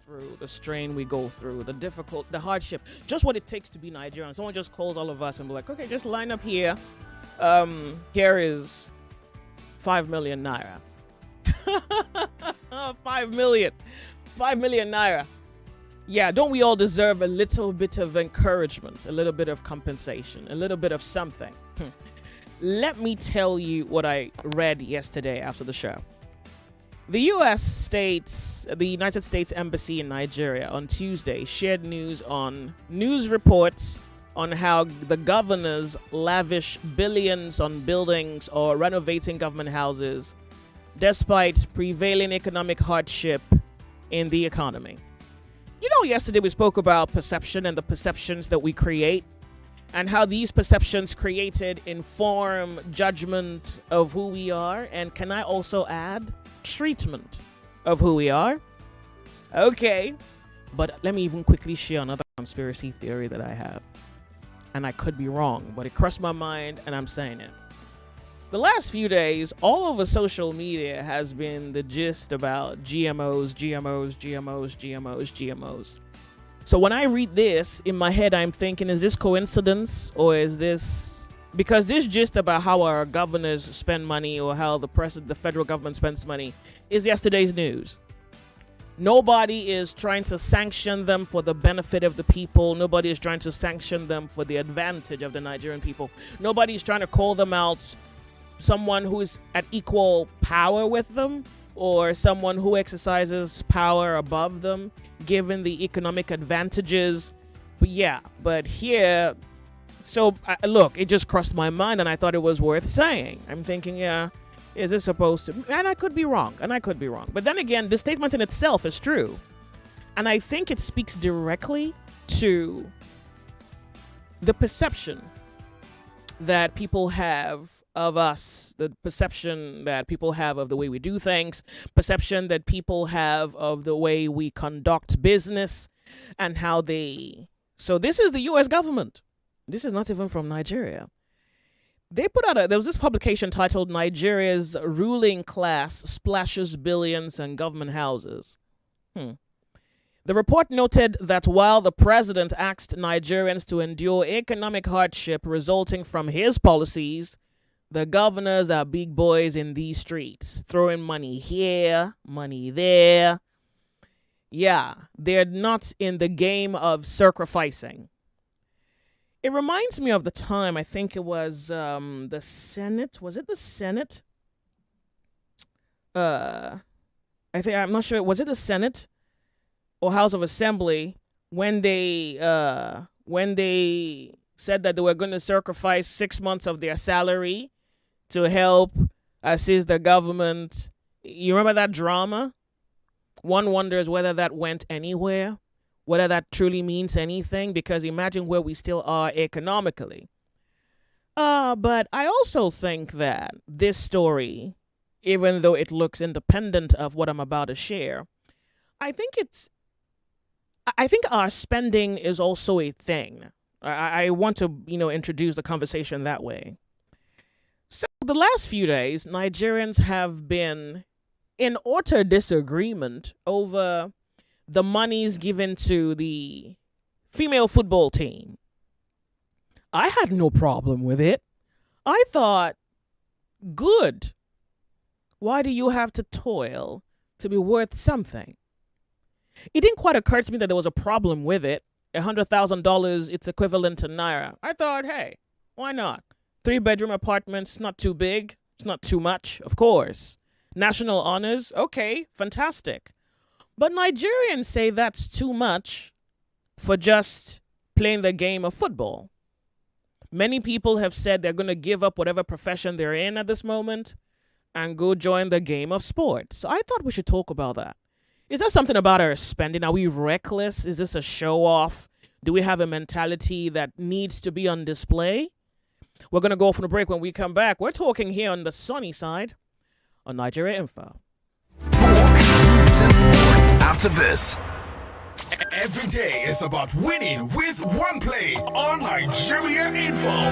through, the strain we go through, the hardship, just what it takes to be Nigerian. Someone just calls all of us and be like, okay, just line up here. Here is 5 million naira. 5 million naira. Yeah, don't we all deserve a little bit of encouragement, a little bit of compensation, a little bit of something? Let me tell you what I read yesterday after the show. The United States Embassy in Nigeria on Tuesday shared news reports on how the governors lavish billions on buildings or renovating government houses despite prevailing economic hardship in the economy. You know, yesterday we spoke about perception and the perceptions that we create, and how these perceptions created inform judgment of who we are, and can I also add, treatment of who we are? Okay, but let me even quickly share another conspiracy theory that I have. And I could be wrong, but it crossed my mind and I'm saying it. The last few days, all over social media has been the gist about GMOs. So when I read this, in my head, I'm thinking, is this coincidence, or is this... Because this gist about how our governors spend money, or how the federal government spends money, is yesterday's news. Nobody is trying to sanction them for the benefit of the people. Nobody is trying to sanction them for the advantage of the Nigerian people. Nobody is trying to call them out someone who is at equal power with them, or someone who exercises power above them, given the economic advantages. But here, so look, it just crossed my mind and I thought it was worth saying. I'm thinking, is this supposed to, and I could be wrong. But then again, the statement in itself is true. And I think it speaks directly to the perception that people have of us, the perception that people have of the way we do things, perception that people have of the way we conduct business, and how so this is the U.S. government. This is not even from Nigeria. They put out there was this publication titled Nigeria's Ruling Class Splashes Billions in Government Houses. The report noted that while the president asked Nigerians to endure economic hardship resulting from his policies, the governors are big boys in these streets, throwing money here, money there. Yeah, they're not in the game of sacrificing. It reminds me of the time, I think it was the Senate. Was it the Senate? I'm not sure. Was it the Senate or House of Assembly when they said that they were going to sacrifice 6 months of their salary to help assist the government? You remember that drama? One wonders whether that went anywhere, whether that truly means anything, because imagine where we still are economically. But I also think that this story, even though it looks independent of what I'm about to share, I think our spending is also a thing. I want to, introduce the conversation that way. So the last few days, Nigerians have been in utter disagreement over the monies given to the female football team. I had no problem with it. I thought, good. Why do you have to toil to be worth something? It didn't quite occur to me that there was a problem with it. $100,000, it's equivalent to naira. I thought, hey, why not? 3-bedroom apartments, not too big. It's not too much, of course. National honors, okay, fantastic. But Nigerians say that's too much for just playing the game of football. Many people have said they're going to give up whatever profession they're in at this moment and go join the game of sports. So I thought we should talk about that. Is there something about our spending? Are we reckless? Is this a show off? Do we have a mentality that needs to be on display? We're going to go for the break. When we come back, we're talking here on the sunny side on Nigeria Info. After this, every day is about winning with one play on Nigeria Info.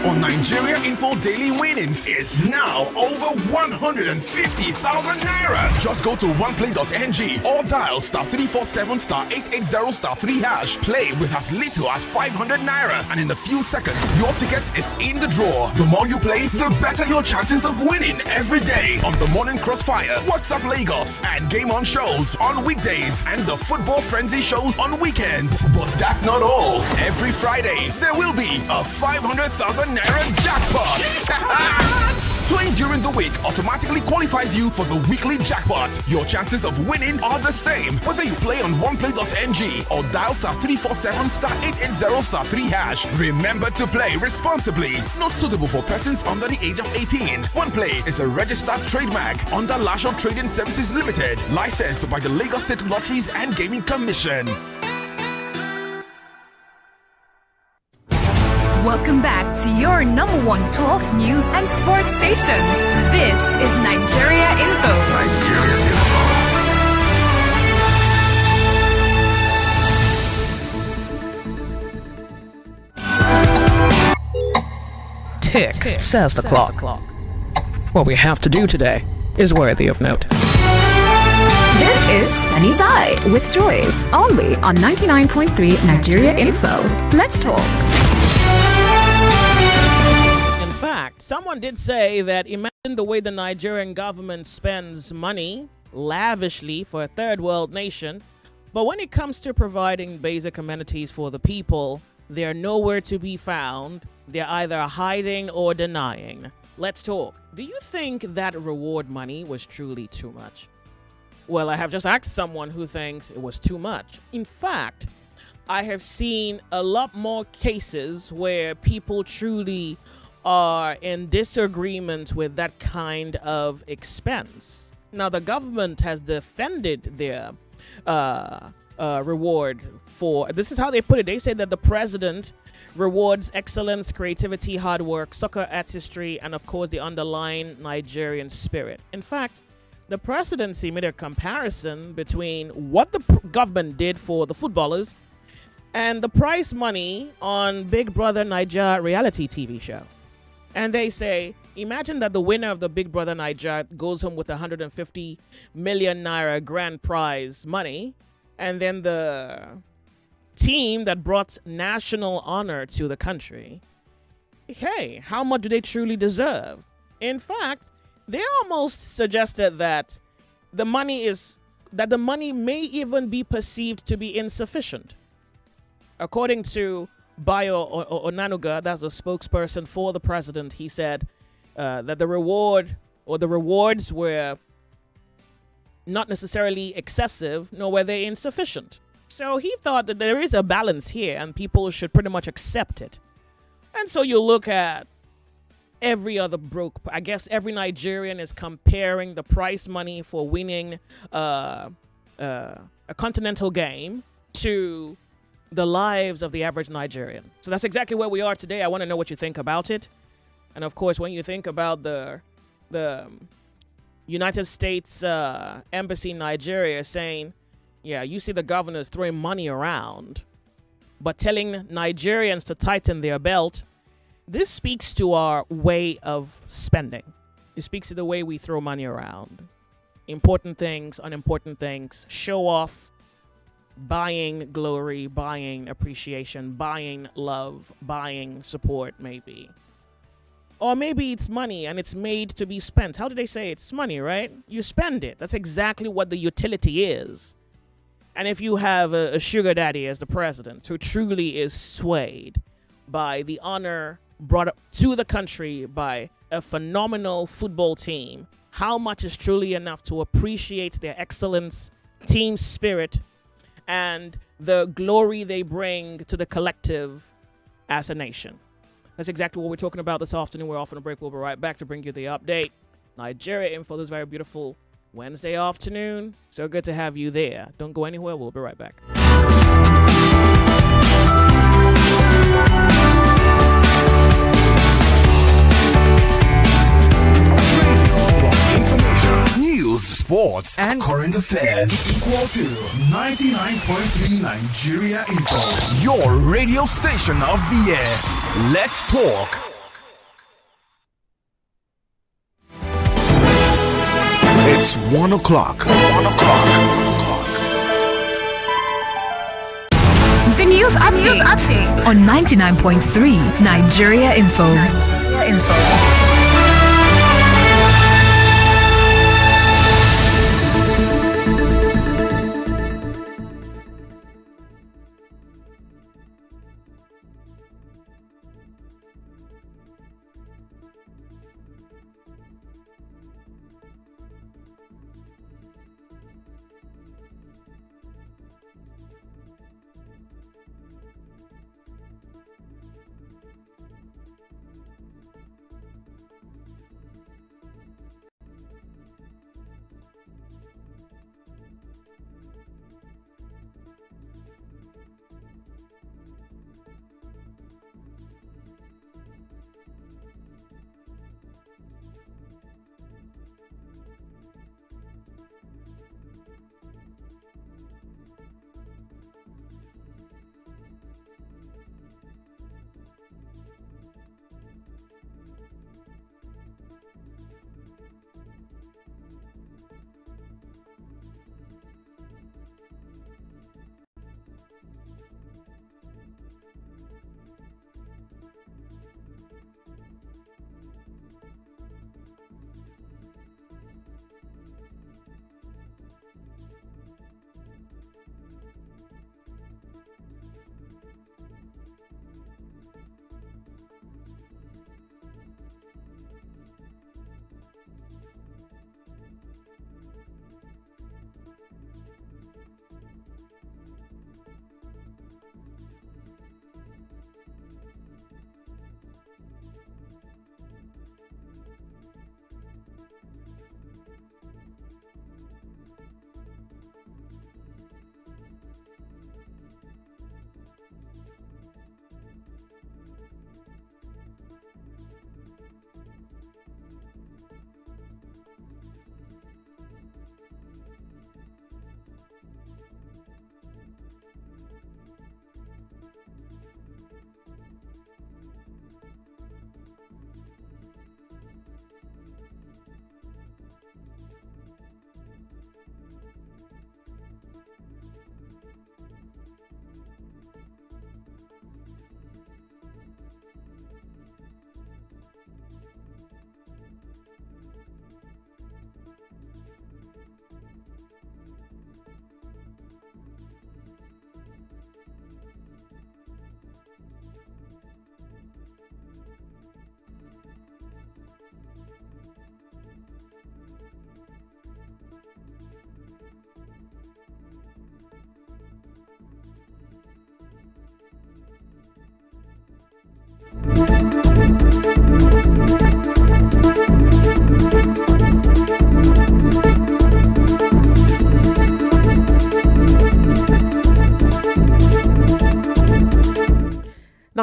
on Nigeria Info Daily Winnings is now over 150,000 naira. Just go to oneplay.ng or dial *347 *880 *3 hash. Play with as little as 500 naira, and in a few seconds, your ticket is in the draw. The more you play, the better your chances of winning every day on the Morning Crossfire, WhatsApp Lagos, and Game On shows on weekdays and the Football Frenzy shows on weekends. But that's not all. Every Friday, there will be a 500,000 naira jackpot. Playing during the week automatically qualifies you for the weekly jackpot. Your chances of winning are the same whether you play on oneplay.ng or dial *347 *880 *3 hash. Remember to play responsibly. Not suitable for persons under the age of 18. OnePlay is a registered trademark under Lasho Trading Services Limited, licensed by the Lagos State Lotteries and Gaming Commission. Welcome back to your number one talk, news, and sports station. This is Nigeria Info. Nigeria Info. Tick, says the clock. What we have to do today is worthy of note. This is Sunny Side with Joyce, only on 99.3 Nigeria Info. Let's talk. Someone did say that imagine the way the Nigerian government spends money lavishly for a third world nation, but when it comes to providing basic amenities for the people, they're nowhere to be found. They're either hiding or denying. Let's talk. Do you think that reward money was truly too much? Well, I have just asked someone who thinks it was too much. In fact, I have seen a lot more cases where people truly are in disagreement with that kind of expense. Now, the government has defended their reward for, this is how they put it. They say that the president rewards excellence, creativity, hard work, soccer artistry, and of course the underlying Nigerian spirit. In fact, the presidency made a comparison between what the government did for the footballers and the prize money on Big Brother Niger reality TV show. And they say, imagine that the winner of the Big Brother Niger goes home with 150 million naira grand prize money, and then the team that brought national honor to the country, hey, how much do they truly deserve? In fact, they almost suggested that the money may even be perceived to be insufficient. According to Bayo Onanuga, that's a spokesperson for the president, he said that the rewards were not necessarily excessive, nor were they insufficient. So he thought that there is a balance here and people should pretty much accept it. And so you look at every Nigerian is comparing the prize money for winning a continental game to the lives of the average Nigerian. So that's exactly where we are today. I want to know what you think about it. And of course, when you think about the United States Embassy in Nigeria saying, yeah, you see the governors throwing money around, but telling Nigerians to tighten their belt, this speaks to our way of spending. It speaks to the way we throw money around. Important things, unimportant things, show off, buying glory, buying appreciation, buying love, buying support, maybe. Or maybe it's money and it's made to be spent. How do they say it's money, right? You spend it. That's exactly what the utility is. And if you have a sugar daddy as the president who truly is swayed by the honor brought up to the country by a phenomenal football team, how much is truly enough to appreciate their excellence, team spirit, and the glory they bring to the collective as a nation? That's exactly what we're talking about this afternoon. We're off on a break. We'll be right back to bring you the update. Nigeria Info this very beautiful Wednesday afternoon. So good to have you there. Don't go anywhere. We'll be right back. News, sports, and current affairs equal to 99.3 Nigeria Info. Your radio station of the year. Let's talk. It's 1 o'clock. 1 o'clock. The news update on 99.3 Nigeria Info. Nigeria Info.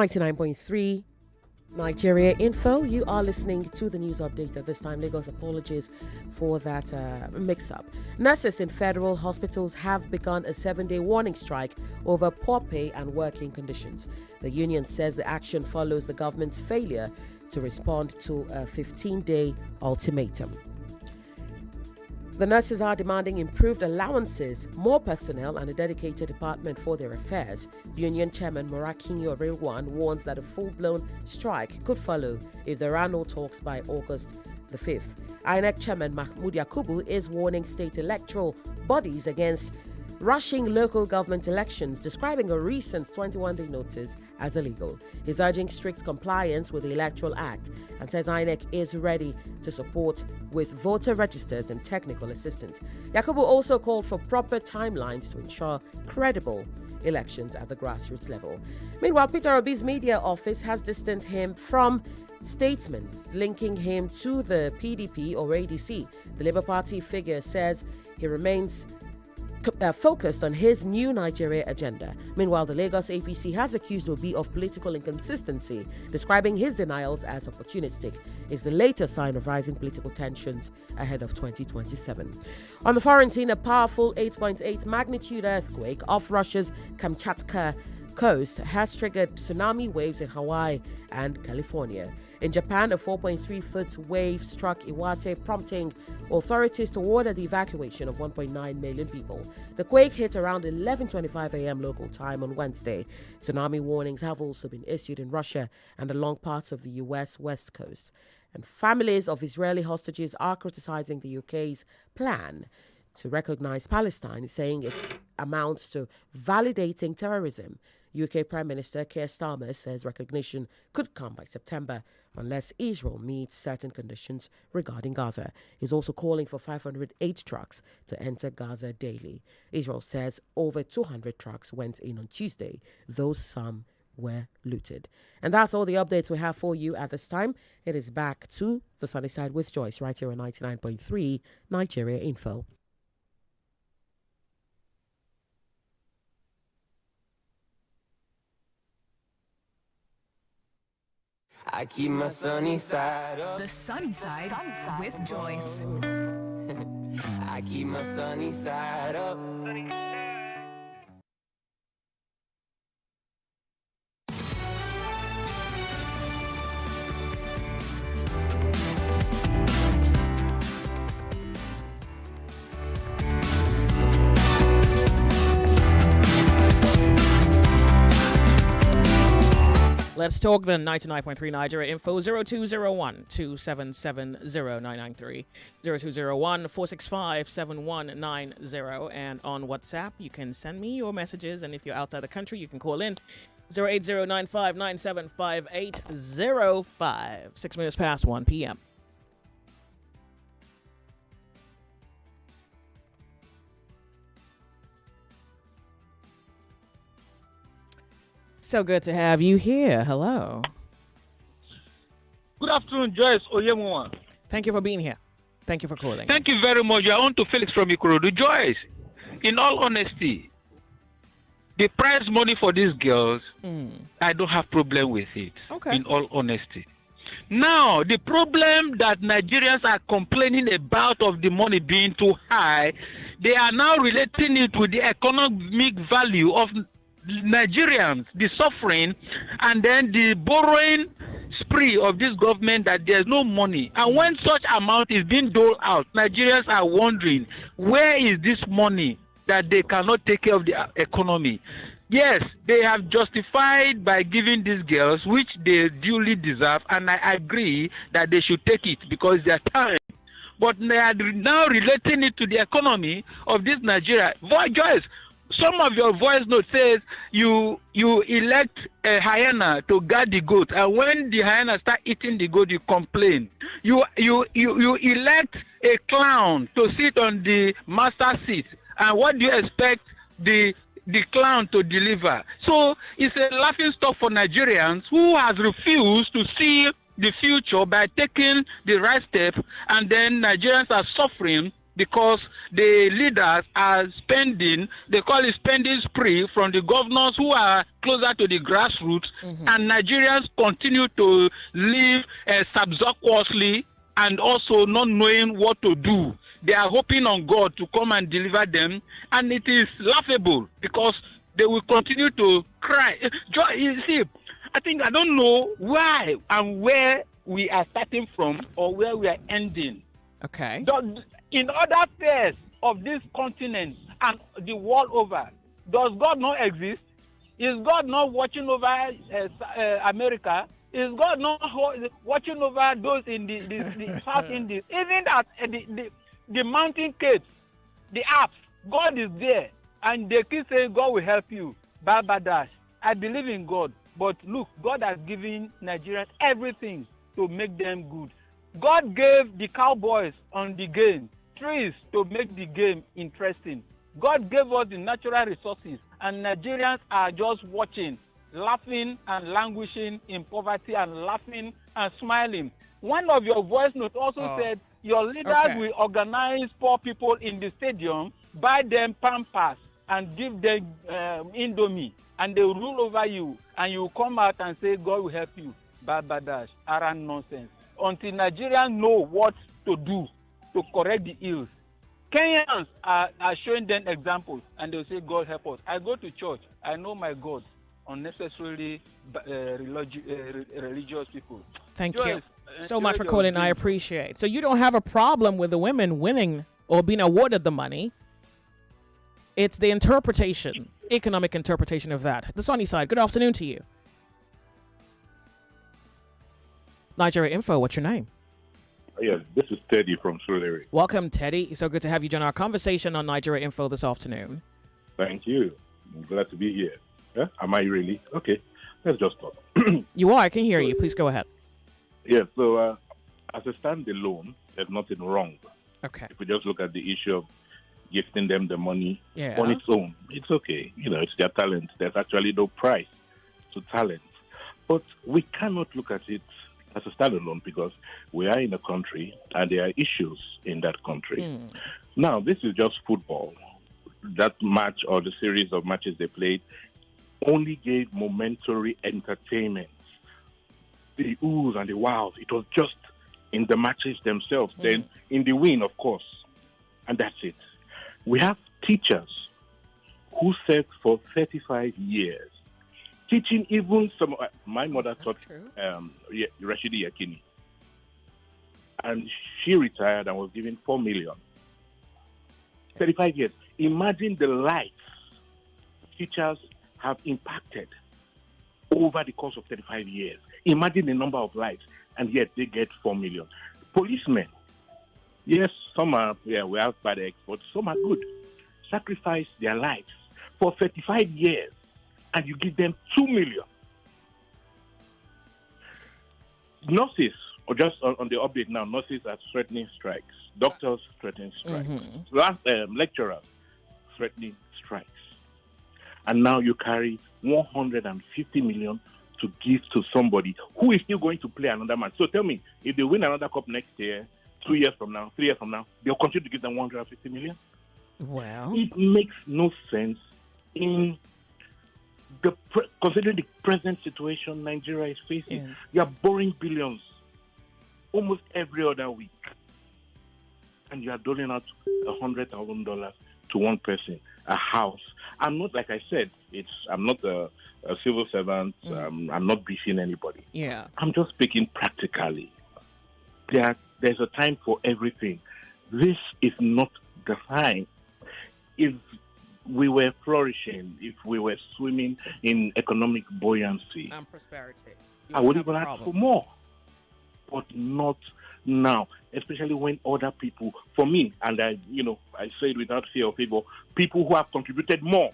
99.3 Nigeria Info. You are listening to the news update at this time. Lagos apologies for that mix-up. Nurses in federal hospitals have begun a 7-day warning strike over poor pay and working conditions. The union says the action follows the government's failure to respond to a 15-day ultimatum. The nurses are demanding improved allowances, more personnel, and a dedicated department for their affairs. Union Chairman Morakinyo Rilwan warns that a full-blown strike could follow if there are no talks by August the 5th. INEC Chairman Mahmoud Yakubu is warning state electoral bodies against rushing local government elections, describing a recent 21-day notice as illegal. He's urging strict compliance with the Electoral Act and says INEC is ready to support with voter registers and technical assistance. Yakubu also called for proper timelines to ensure credible elections at the grassroots level. Meanwhile, Peter Obi's media office has distanced him from statements linking him to the PDP or ADC. The Labour Party figure says he remains focused on his new Nigeria agenda. Meanwhile, the Lagos APC has accused Obi of political inconsistency, describing his denials as opportunistic. It's the latest sign of rising political tensions ahead of 2027. On the foreign scene, a powerful 8.8 magnitude earthquake off Russia's Kamchatka coast has triggered tsunami waves in Hawaii and California. In Japan, a 4.3-foot wave struck Iwate, prompting authorities to order the evacuation of 1.9 million people. The quake hit around 11:25 a.m. local time on Wednesday. Tsunami warnings have also been issued in Russia and along parts of the U.S. West Coast. And families of Israeli hostages are criticizing the UK's plan to recognize Palestine, saying it amounts to validating terrorism. UK Prime Minister Keir Starmer says recognition could come by September unless Israel meets certain conditions regarding Gaza. He's also calling for 508 trucks to enter Gaza daily. Israel says over 200 trucks went in on Tuesday, though some were looted. And that's all the updates we have for you at this time. It is back to the sunny side with Joyce right here on 99.3 Nigeria Info. I keep my sunny side up. The sunny side with Joyce. I keep my sunny side up. Let's talk the 99.3 Nigeria Info 0201 277 0993 0201 465 7190, and on WhatsApp you can send me your messages, and if you're outside the country you can call in 08095975805. 6 minutes past 1 p.m. So good to have you here. Hello. Good afternoon, Joyce Onyemuwa. Thank you for being here. Thank you for calling. Thank you very much. I want to Felix from Ikorodu. Joyce, in all honesty, the prize money for these girls, I don't have problem with it. Okay. In all honesty. Now, the problem that Nigerians are complaining about of the money being too high, they are now relating it with the economic value of Nigerians, the suffering, and then the borrowing spree of this government that there's no money. And when such amount is being doled out, Nigerians are wondering, where is this money that they cannot take care of the economy? Yes, they have justified by giving these girls, which they duly deserve, and I agree that they should take it because their time. But they are now relating it to the economy of this Nigeria. Joyce, some of your voice note says you elect a hyena to guard the goat, and when the hyena start eating the goat, you complain. You elect a clown to sit on the master seat, and what do you expect the clown to deliver? So it's a laughing stock for Nigerians who has refused to see the future by taking the right step, and then Nigerians are suffering because the leaders are spending, they call it spending spree from the governors who are closer to the grassroots, and Nigerians continue to live subsequently and also not knowing what to do. They are hoping on God to come and deliver them, and it is laughable because they will continue to cry. You see, I don't know why and where we are starting from or where we are ending. Okay. In other parts of this continent and the world over, does God not exist? Is God not watching over America? Is God not watching over those in the South Indies? Even at the mountain capes, the Alps, God is there. And they keep saying, God will help you. Barbadash. I believe in God. But look, God has given Nigerians everything to make them good. God gave the cowboys on the game trees to make the game interesting. God gave us the natural resources, and Nigerians are just watching, laughing and languishing in poverty and laughing and smiling. One of your voice notes also said your leaders will organize poor people in the stadium, buy them Pampers, and give them Indomie, and they will rule over you, and you will come out and say, God will help you. Barbadash, around nonsense. Until Nigerians know what to do to correct the ills. Kenyans are showing them examples, and they'll say, God help us. I go to church. I know my God. unnecessarily religious people. Thank Joyce, you so much for enjoy calling. your I drink. appreciate. So you don't have a problem with the women winning or being awarded the money. It's the interpretation, economic interpretation of that. The Sunny Side, good afternoon to you. Nigeria Info, what's your name? Yes, this is Teddy from Surrey. Welcome, Teddy. It's so good to have you join our conversation on Nigeria Info this afternoon. Thank you. I'm glad to be here. Yeah? Am I really? Okay, let's just talk. You are. I can hear you. Please go ahead. Yeah, so as a standalone, there's nothing wrong. Okay. If we just look at the issue of gifting them the money Yeah. on its own, it's okay. You know, it's their talent. There's actually no price to talent. But we cannot look at it as a standalone because we are in a country and there are issues in that country. Now, this is just football. That match or the series of matches they played only gave momentary entertainment. The oohs and the wows, it was just in the matches themselves. Then in the win, of course. And that's it. We have teachers who served for 35 years, teaching even some. My mother taught Rashidi Yakini. And she retired and was given 4 million. 35 years. Imagine the lives teachers have impacted over the course of 35 years. Imagine the number of lives, and yet they get 4 million. Policemen, yes, some are, we have bad eggs, but some are good. Sacrifice their lives for 35 years, and you give them 2 million. Nurses, or just on the update now, nurses are threatening strikes. Doctors threatening strikes. Lecturers threatening strikes. And now you carry 150 million to give to somebody who is still going to play another match. So tell me, if they win another cup next year, 2 years from now, 3 years from now, they'll continue to give them 150 million? Well, it makes no sense in considering the present situation Nigeria is facing. Yeah. You are borrowing billions almost every other week, and you are doling out $100,000 to one person, a house. I'm not, like I said, I'm not a civil servant. I'm not beefing anybody. Yeah. I'm just speaking practically. There's a time for everything. This is not the time. If we were flourishing, if we were swimming in economic buoyancy, And prosperity. I would even ask for more. But not now, especially when other people, for me, and I say it without fear of people who have contributed more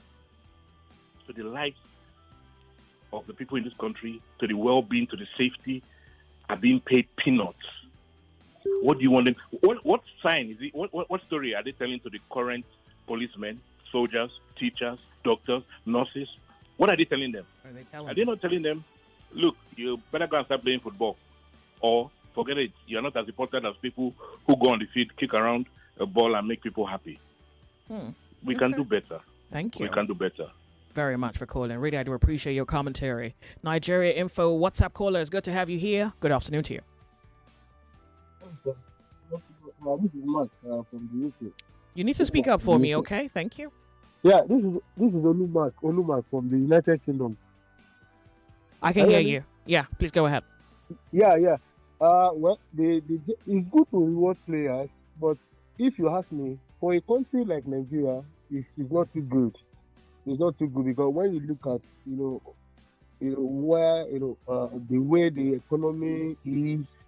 to the lives of the people in this country, to the well-being, to the safety, are being paid peanuts. What do you want them? What sign is it? What story are they telling to the current policemen, soldiers, teachers, doctors, nurses? What are they telling them? Are they not telling them, look, you better go and start playing football? Or forget it, you're not as important as people who go on the field, kick around a ball and make people happy. We can do better. Thank you. We can do better. Very much for calling. Really, I do appreciate your commentary. Nigeria Info WhatsApp caller, it's good to have you here. Good afternoon to you. This is Mark from the UK. You need to speak up for me, okay? Thank you. Yeah, this is Olumark from the United Kingdom. I can hear you. Yeah, please go ahead. Yeah. Well, it's good to reward players, but if you ask me, for a country like Nigeria, it's not too good. It's not too good because when you look at where the way the economy is,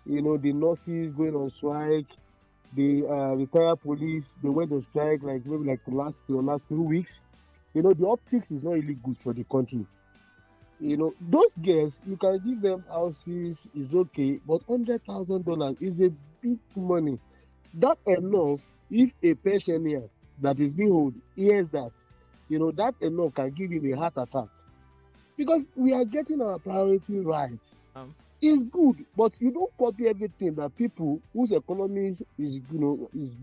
the nurses going on strike, the retired police, they went on strike maybe the last 2 weeks. The optics is not really good for the country. Those girls, you can give them houses, is okay, but $100,000 is a big money. That enough if a pensioner that is being old hears that, that enough can give him a heart attack. Because we are getting our priority right. It's good, but you don't copy everything that people whose economy is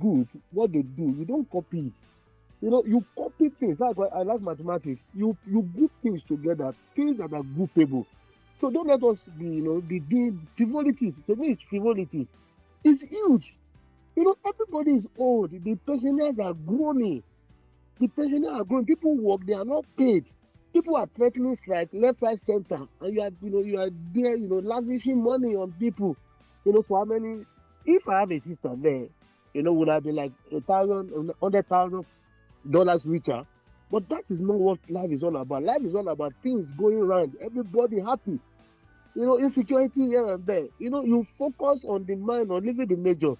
good, what they do, you don't copy it. You copy things. That's why I like mathematics. You group things together, things that are groupable. So don't let us be doing frivolities. To me, it's frivolities. It's huge. Everybody is old. The pensioners are groaning. People work, they are not paid. People are threatening strike left, right, center, and you are there, lavishing money on people. For how many? If I have a sister there, would have been like $100,000 richer. But that is not what life is all about. Life is all about things going around, everybody happy. Insecurity here and there. You focus on the mind, on living the major.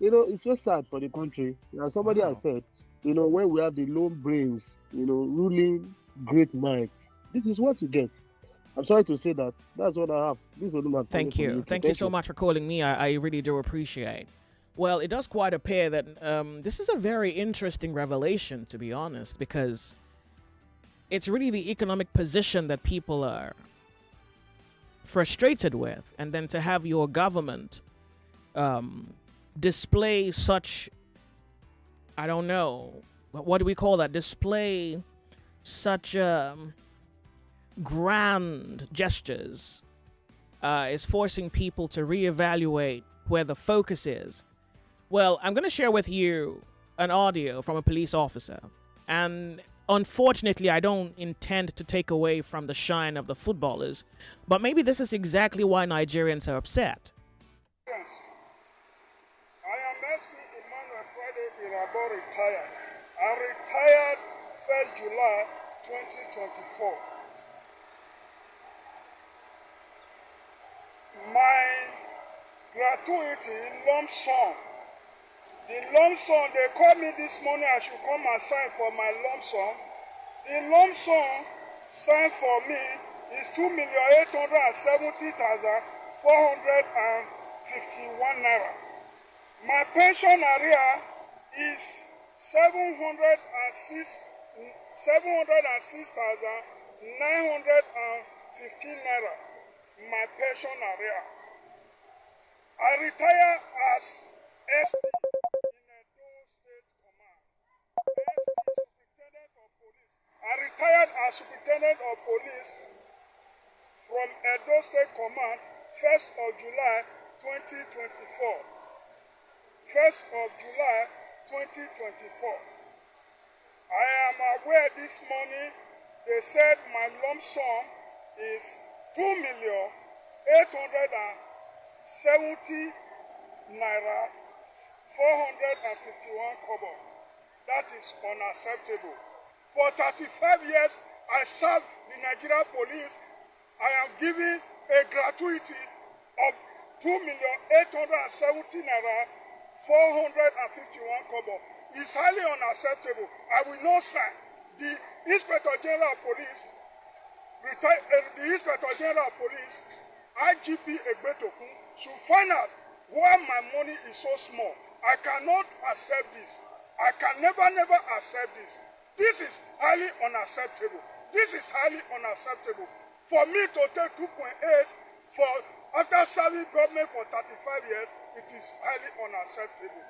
It's so sad for the country. As somebody has said, when we have the lone brains, ruling great minds, this is what you get. I'm sorry to say that. That's what I have. This is my Thank you. Thank you so much for calling me. I really do appreciate. Well, it does quite appear that this is a very interesting revelation, to be honest, because it's really the economic position that people are frustrated with. And then to have your government display such, I don't know, what do we call that? Display such grand gestures is forcing people to reevaluate where the focus is. Well, I'm going to share with you an audio from a police officer. And unfortunately, I don't intend to take away from the shine of the footballers, but maybe this is exactly why Nigerians are upset. I am SP Emmanuel Friday Irabo retired. I retired 1st July 2024. My gratuity lump sum. The lump sum, they called me this morning, I should come and sign for my lump sum. The lump sum signed for me is 2,870,451 naira. My pension area is 706,915 naira. My pension area. I retire as SP in Edo State Command. SP Superintendent of Police. I retired as Superintendent of Police from Edo State Command 1st of July 2024. 1st of July 2024. I am aware this morning they said my lump sum is 2,870 naira 451 kobo. That is unacceptable. For 35 years, I served the Nigerian police. I am giving a gratuity of 2,870 naira 451 kobo. It's highly unacceptable. I will not sign. The Inspector General of Police, the Inspector General of Police, IGP Egbetokun, should find out why my money is so small. I cannot accept this. I can never accept this. This is highly unacceptable. This is highly unacceptable. For me to take 2.8 after serving government for 35 years, it is highly unacceptable.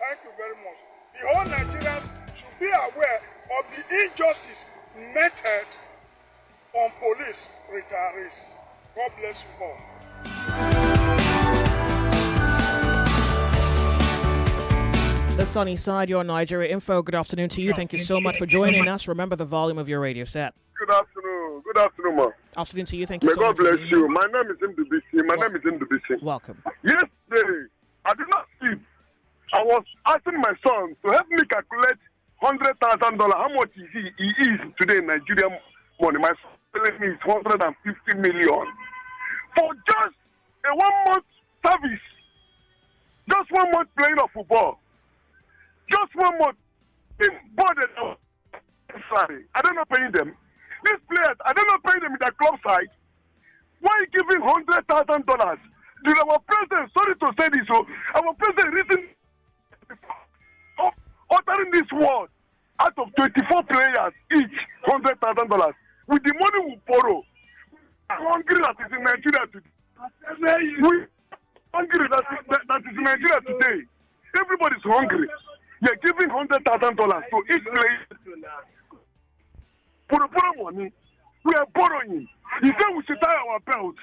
Thank you very much. The whole Nigerians should be aware of the injustice meted on police retirees. God bless you all. The sunny side, your Nigeria info. Good afternoon to you. Thank you so much for joining us. Remember the volume of your radio set. Good afternoon. Good afternoon, ma. Afternoon to you. Thank you May so God much. bless you. My name is Ndubisi. Welcome. Yesterday, I did not sleep. I was asking my son to help me calculate $100,000. How much is he is today in Nigerian money? My son telling me it's 150 million. For just a 1 month service. Just 1 month playing of football. Just 1 month in boarded up. Sorry, I don't know paying them. These players, I don't know paying them in their club side. Why are you giving $100,000? Did our president, sorry to say this, our president reason of uttering this word out of 24 players, each $100,000. With the money we borrow, hungry that is in Nigeria today. We hungry that is in Nigeria today. Everybody's hungry. You're giving $100,000 to each player. For the borrow money, we are borrowing. He said we should tie our belt.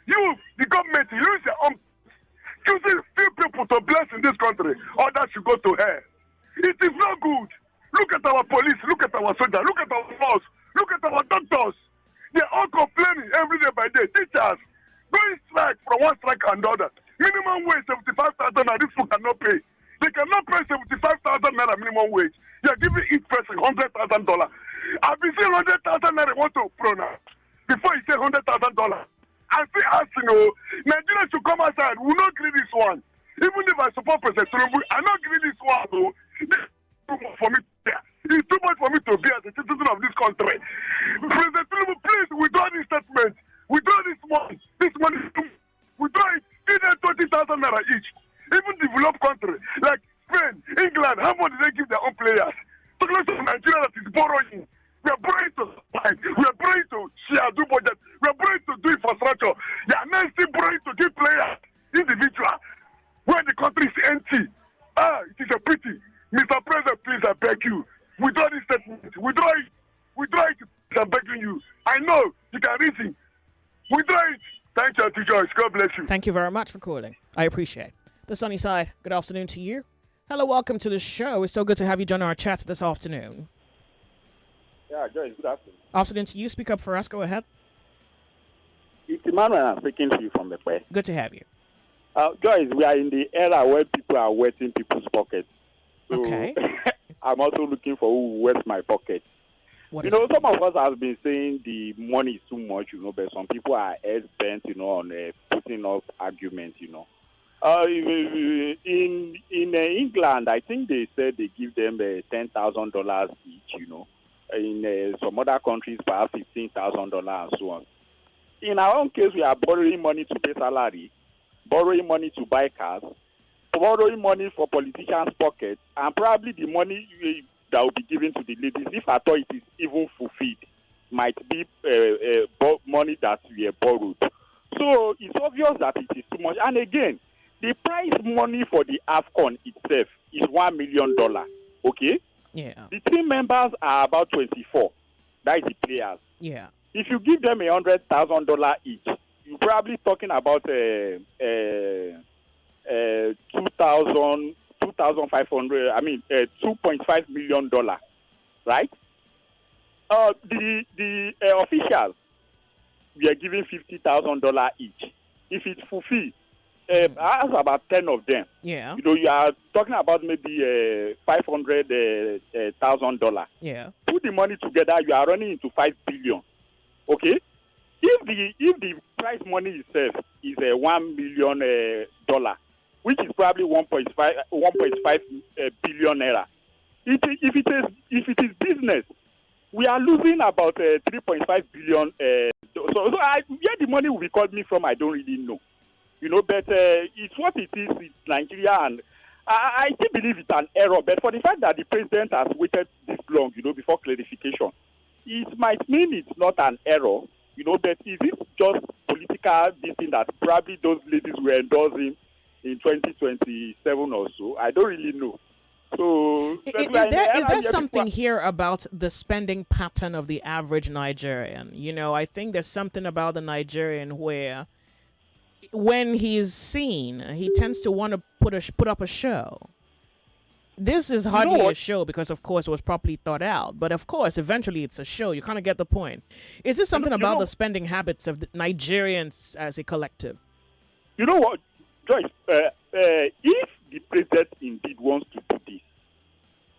You, the government, use your own. Choosing few people to bless in this country, others should go to hell. It is not good. Look at our police, look at our soldiers, look at our force, look Look at our doctors. They're all complaining every day by day. Teachers going strike from one strike and the other. Minimum wage 75,000 and this fool cannot pay. They cannot pay 75,000 naira minimum wage. They are giving each person $100,000. I've been saying 100,000 naira want to pronounce before he say $100,000. I'm still asking, Nigeria should come outside. We will not agree this one. Even if I support President Tinubu, I not agree this one. This is too much for me. It's too much for me to be as a citizen of this country. President Tinubu, please withdraw this statement. Withdraw this money. This money, withdraw it. Give them 20,000 naira each. Even developed country like Spain, England, how much do they give their own players? Talking about Nigeria that is borrowing. We are borrowing to supply. We are borrowing to share, do budget. We are borrowing to do infrastructure. They are now still borrowing to give players, individual, when the country is empty. It is a pity. Mr. President, please, I beg you. Withdraw this statement. Withdraw it. Withdraw it. I'm begging you. I know you can reason. Withdraw it. Thank you, Auntie Joyce. God bless you. Thank you very much for calling. I appreciate it. The sunny side, good afternoon to you. Hello, welcome to the show. It's so good to have you join our chat this afternoon. Yeah, Joyce, good afternoon. Afternoon to you. Speak up for us. Go ahead. It's Emmanuel. I'm speaking to you from the Quay. Good to have you. Joyce, we are in the era where people are wetting people's pockets. So Okay. I'm also looking for who wets my pocket. Some of us have been saying the money is too much, but some people are bent, on putting up arguments, In England, I think they said they give them $10,000 each, In some other countries, perhaps $15,000 and so on. In our own case, we are borrowing money to pay salary, borrowing money to buy cars, borrowing money for politicians' pockets, and probably the money that will be given to the ladies, if at all it is even fulfilled, might be money that we have borrowed. So it's obvious that it is too much. And again, the prize money for the AFCON itself is $1 million. Okay? Yeah. The team members are about 24. That is the players. Yeah. If you give them $100,000 each, you're probably talking about 2,500. I mean, $2.5 million, right? The officials, we are giving $50,000 each. If it's fulfilled, that's about 10 of them. Yeah. You are talking about maybe $500,000. Yeah. Put the money together, you are running into $5 billion. Okay. If the prize money itself is $1 million, which is probably 1.5 billion naira, if it is business, we are losing about 3.5 billion. So where the money will be called me from, I don't really know. But it's what it is. It's Nigeria, and I still believe it's an error. But for the fact that the president has waited this long, before clarification, it might mean it's not an error. But is it just political this thing that probably those ladies will endorse him in 2027 or so? I don't really know. So is there something here about the spending pattern of the average Nigerian? I think there's something about the Nigerian where when he's seen, he tends to want to put up a show. This is hardly a show because, of course, it was properly thought out. But, of course, eventually it's a show. You kind of get the point. Is this something about the spending habits of the Nigerians as a collective? You know what, Joyce? If the president indeed wants to do this,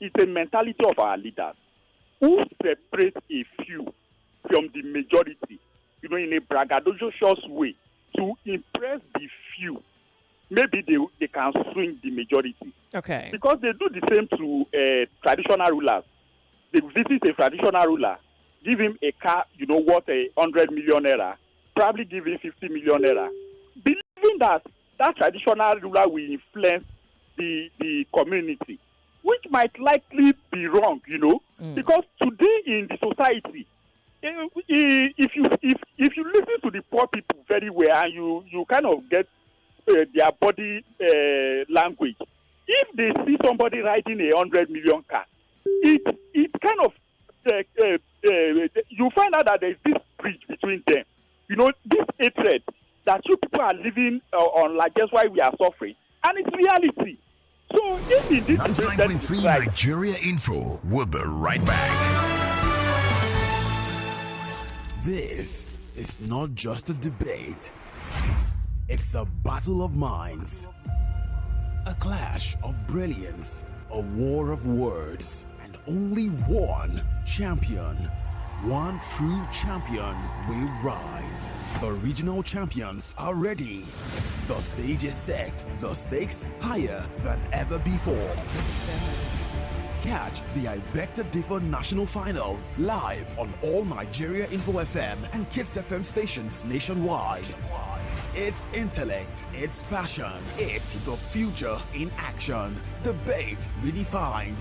it's a mentality of our leaders who separate a few from the majority, in a braggadocious way to impress the few. Maybe they can swing the majority. Okay. Because they do the same to traditional rulers. They visit a traditional ruler, give him a car, worth 100 million naira, probably give him 50 million naira, believing that traditional ruler will influence the community, which might likely be wrong, because today in the society, if you listen to the poor people very well and you kind of get their body language, if they see somebody riding a 100 million car, it kind of you find out that there's this bridge between them. This hatred that you people are living on, like that's why we are suffering, and it's reality. So if in this 99.3 Nigeria Info, we'll be right back. This is not just a debate. It's a battle of minds. A clash of brilliance. A war of words. And only one champion. One true champion will rise. The regional champions are ready. The stage is set. The stakes higher than ever before. Catch the I Beg to Differ National Finals live on all Nigeria Info FM and Kids FM stations nationwide. It's intellect, it's passion, it's the future in action. Debate redefined.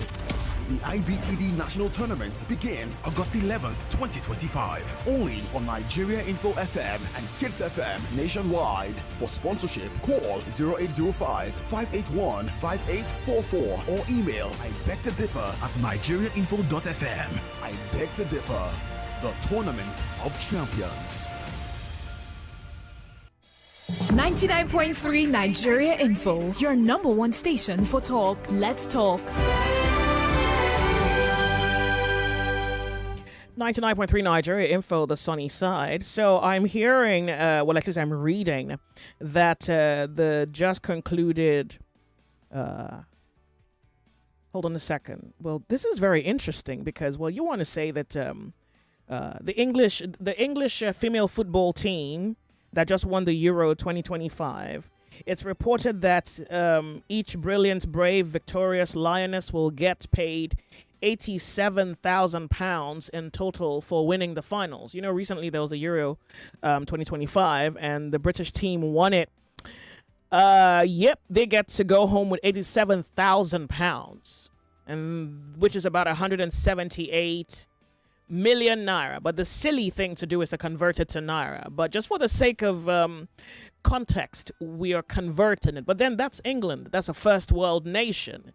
The IBTD National Tournament begins August 11th, 2025. Only on Nigeria Info FM and Kids FM nationwide. For sponsorship, call 0805-581-5844 or email ibegtodiffer@nigeriainfo.fm. I Beg to Differ, the Tournament of Champions. 99.3 Nigeria Info, your number one station for talk. Let's talk. 99.3 Nigeria Info, the sunny side. So I'm hearing, well, at least I'm reading, that the just concluded. Hold on a second. Well, this is very interesting because, well, you want to say that the English female football team that just won the Euro 2025. It's reported that each brilliant, brave, victorious lioness will get paid £87,000 in total for winning the finals. You know, recently there was a Euro 2025 and the British team won it. Yep, they get to go home with £87,000, and which is about 178 million naira. But the silly thing to do is to convert it to naira. But just for the sake of context, we are converting it. But then that's England. That's a first world nation.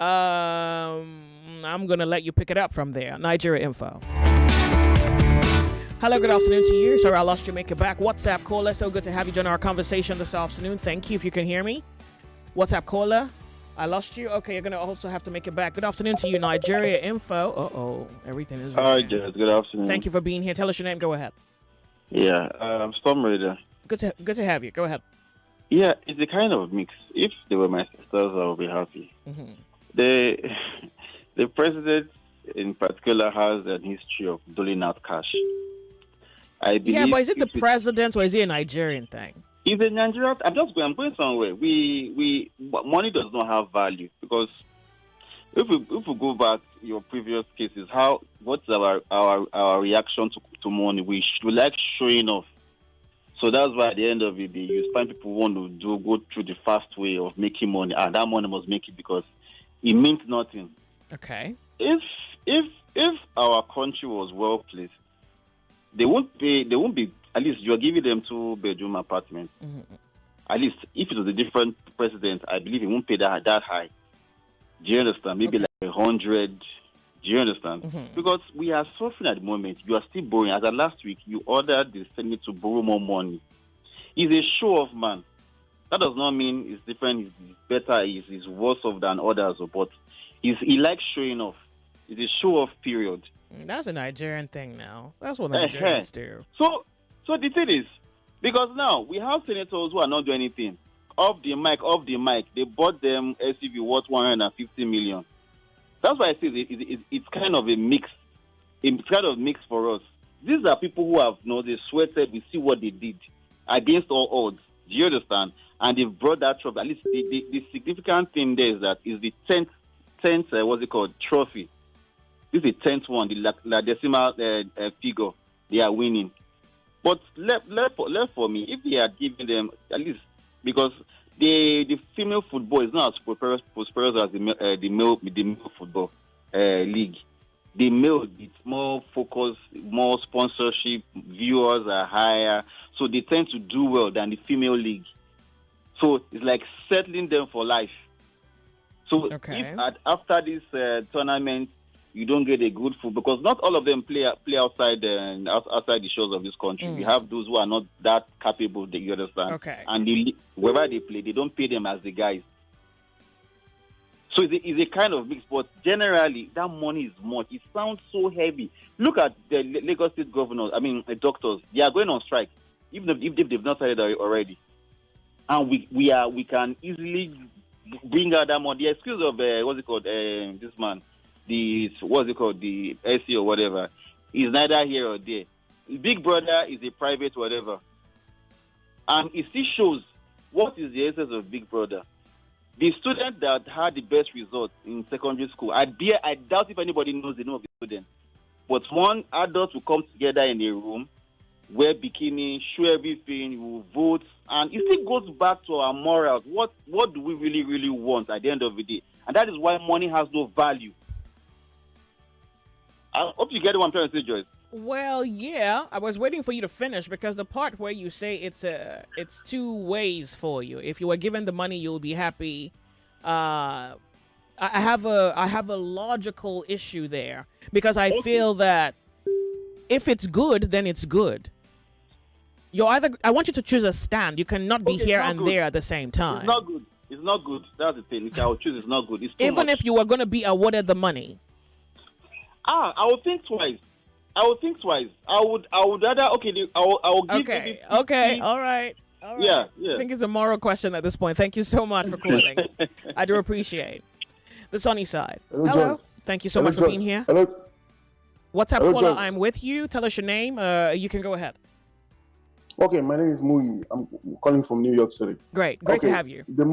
I'm going to let you pick it up from there. Nigeria Info. Hello, good afternoon to you. Sorry, I lost you. Make it back. WhatsApp caller. So good to have you join our conversation this afternoon. Thank you if you can hear me. WhatsApp caller. I lost you. Okay, you're going to also have to make it back. Good afternoon to you, Nigeria Info. Uh-oh, everything is Hi, Jess. Good afternoon. Thank you for being here. Tell us your name. Go ahead. Yeah, Storm Raider. Good to have you. Go ahead. Yeah, it's a kind of mix. If they were my sisters, I would be happy. Mm-hmm. The president in particular has a history of doling out cash. I believe. Yeah, but is it the president or is it a Nigerian thing? It's a Nigerian. I'm going somewhere. Money does not have value because if we go back your previous cases, what's our reaction to money? We like showing off. So that's why at the end of the day, you find people want to go through the fast way of making money, and that money must make it because it means nothing. Okay. If our country was well placed, they won't be. At least you are giving them 2-bedroom apartments. Mm-hmm. At least if it was a different president, I believe he won't pay that high. Do you understand? Maybe like 100. Do you understand? Mm-hmm. Because we are suffering at the moment. You are still borrowing. As of last week, you ordered the Senate to borrow more money. He's a show-off man. That does not mean it's different. He's better. He's worse off than others. But he likes showing off. It's a show-off period. That's a Nigerian thing now. That's what Nigerians do. So the thing is, because now we have senators who are not doing anything. Off the mic. They bought them SUV worth 150 million. That's why I say it's kind of a mix. It's kind of mix for us. These are people who have, they sweated. We see what they did against all odds. Do you understand? And they've brought that trophy. At least the significant thing there is that is the 10th what's it called, trophy. This is the 10th one, the La Decimal figure. They are winning. But left for me, if they had given them, at least, because the female football is not as prosperous as the male football league. The male, it's more focused, more sponsorship, viewers are higher, so they tend to do well than the female league. So it's like settling them for life. So if after this tournament you don't get a good food, because not all of them play outside the shores of this country. We have those who are not that capable. You understand? Okay. And wherever they play, they don't pay them as the guys. So it's a kind of mix, but generally that money is much. It sounds so heavy. Look at the Lagos State governors. I mean, the doctors. They are going on strike, even if they've not started already. And we can easily bring out that money. The excuse of what's it called? This man, the SC or whatever, is neither here or there. Big Brother is a private whatever, and it still shows what is the essence of Big Brother. The student that had the best results in secondary school, I doubt if anybody knows the name of the student. But one adult will come together in a room, wear bikini, show everything, you will vote, and it still goes back to our morals. What do we really, really want at the end of the day? And that is why money has no value. I hope you get what I'm trying to say, Joyce. Well, yeah, I was waiting for you to finish because the part where you say it's two ways for you. If you were given the money, you'll be happy. I have a logical issue there because I feel that if it's good, then it's good. I want you to choose a stand. You cannot be here and there at the same time. It's not good. It's not good. That's the thing. If I would choose, it's not good. It's too Even much. if you were going to be awarded the money. I would think twice. I would rather I will give Okay. Okay. All right. Yeah. I think it's a moral question at this point. Thank you so much for calling. I do appreciate the sunny side. Hello. Hello. Thank you so much for being here. Hello. What's up, Hello, caller? Joyce. I'm with you. Tell us your name. You can go ahead. Okay, my name is Muyi. I'm calling from New York City. Great to have you. The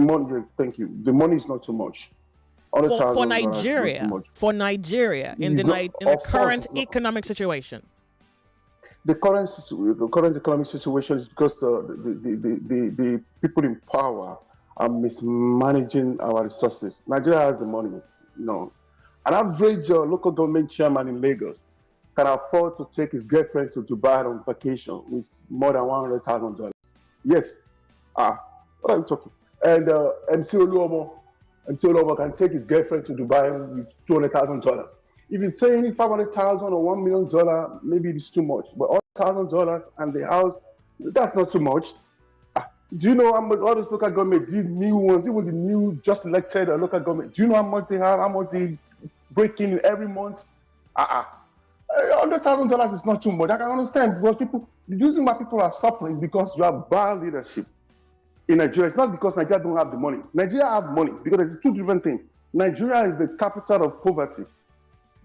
money, thank you. The money is not too much. For Nigeria, in the current economic situation. The current economic situation is because the people in power are mismanaging our resources. Nigeria has the money. An average local government chairman in Lagos can afford to take his girlfriend to Dubai on vacation with more than $100,000. Yes. What are you talking? And MC Oluomo can take his girlfriend to Dubai with $200,000. If you're saying $500,000 or $1 million, maybe it's too much. But $100,000 and the house, that's not too much. Do you know how much all those local government did new ones, even the new just elected local government? Do you know how much they have, how much they break in every month? $100,000 is not too much. I can understand because the reason why people are suffering is because you have bad leadership in Nigeria. It's not because Nigeria don't have the money. Nigeria have money because there's two different things. Nigeria is the capital of poverty,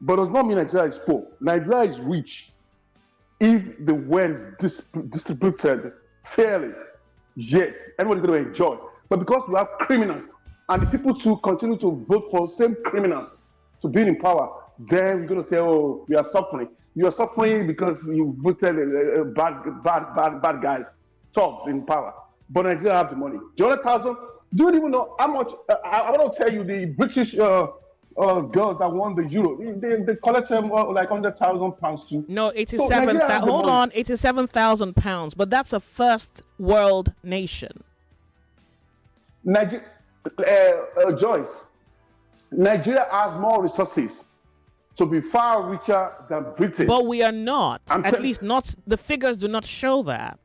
but does not mean Nigeria is poor. Nigeria is rich if the wealth is distributed fairly. Yes, everybody's going to enjoy. But because you have criminals and the people to continue to vote for same criminals to be in power, then we're going to say, oh, we are suffering. You are suffering because you voted bad guys, thugs in power. But Nigeria have the money. The other thousand, do you even know how much? I want to tell you the British girls that won the Euro. They collected like £100,000 too. No, 87,000. Hold on, 87,000 pounds. But that's a first world nation. Joyce, Nigeria has more resources to be far richer than Britain. But we are not. At least not. The figures do not show that.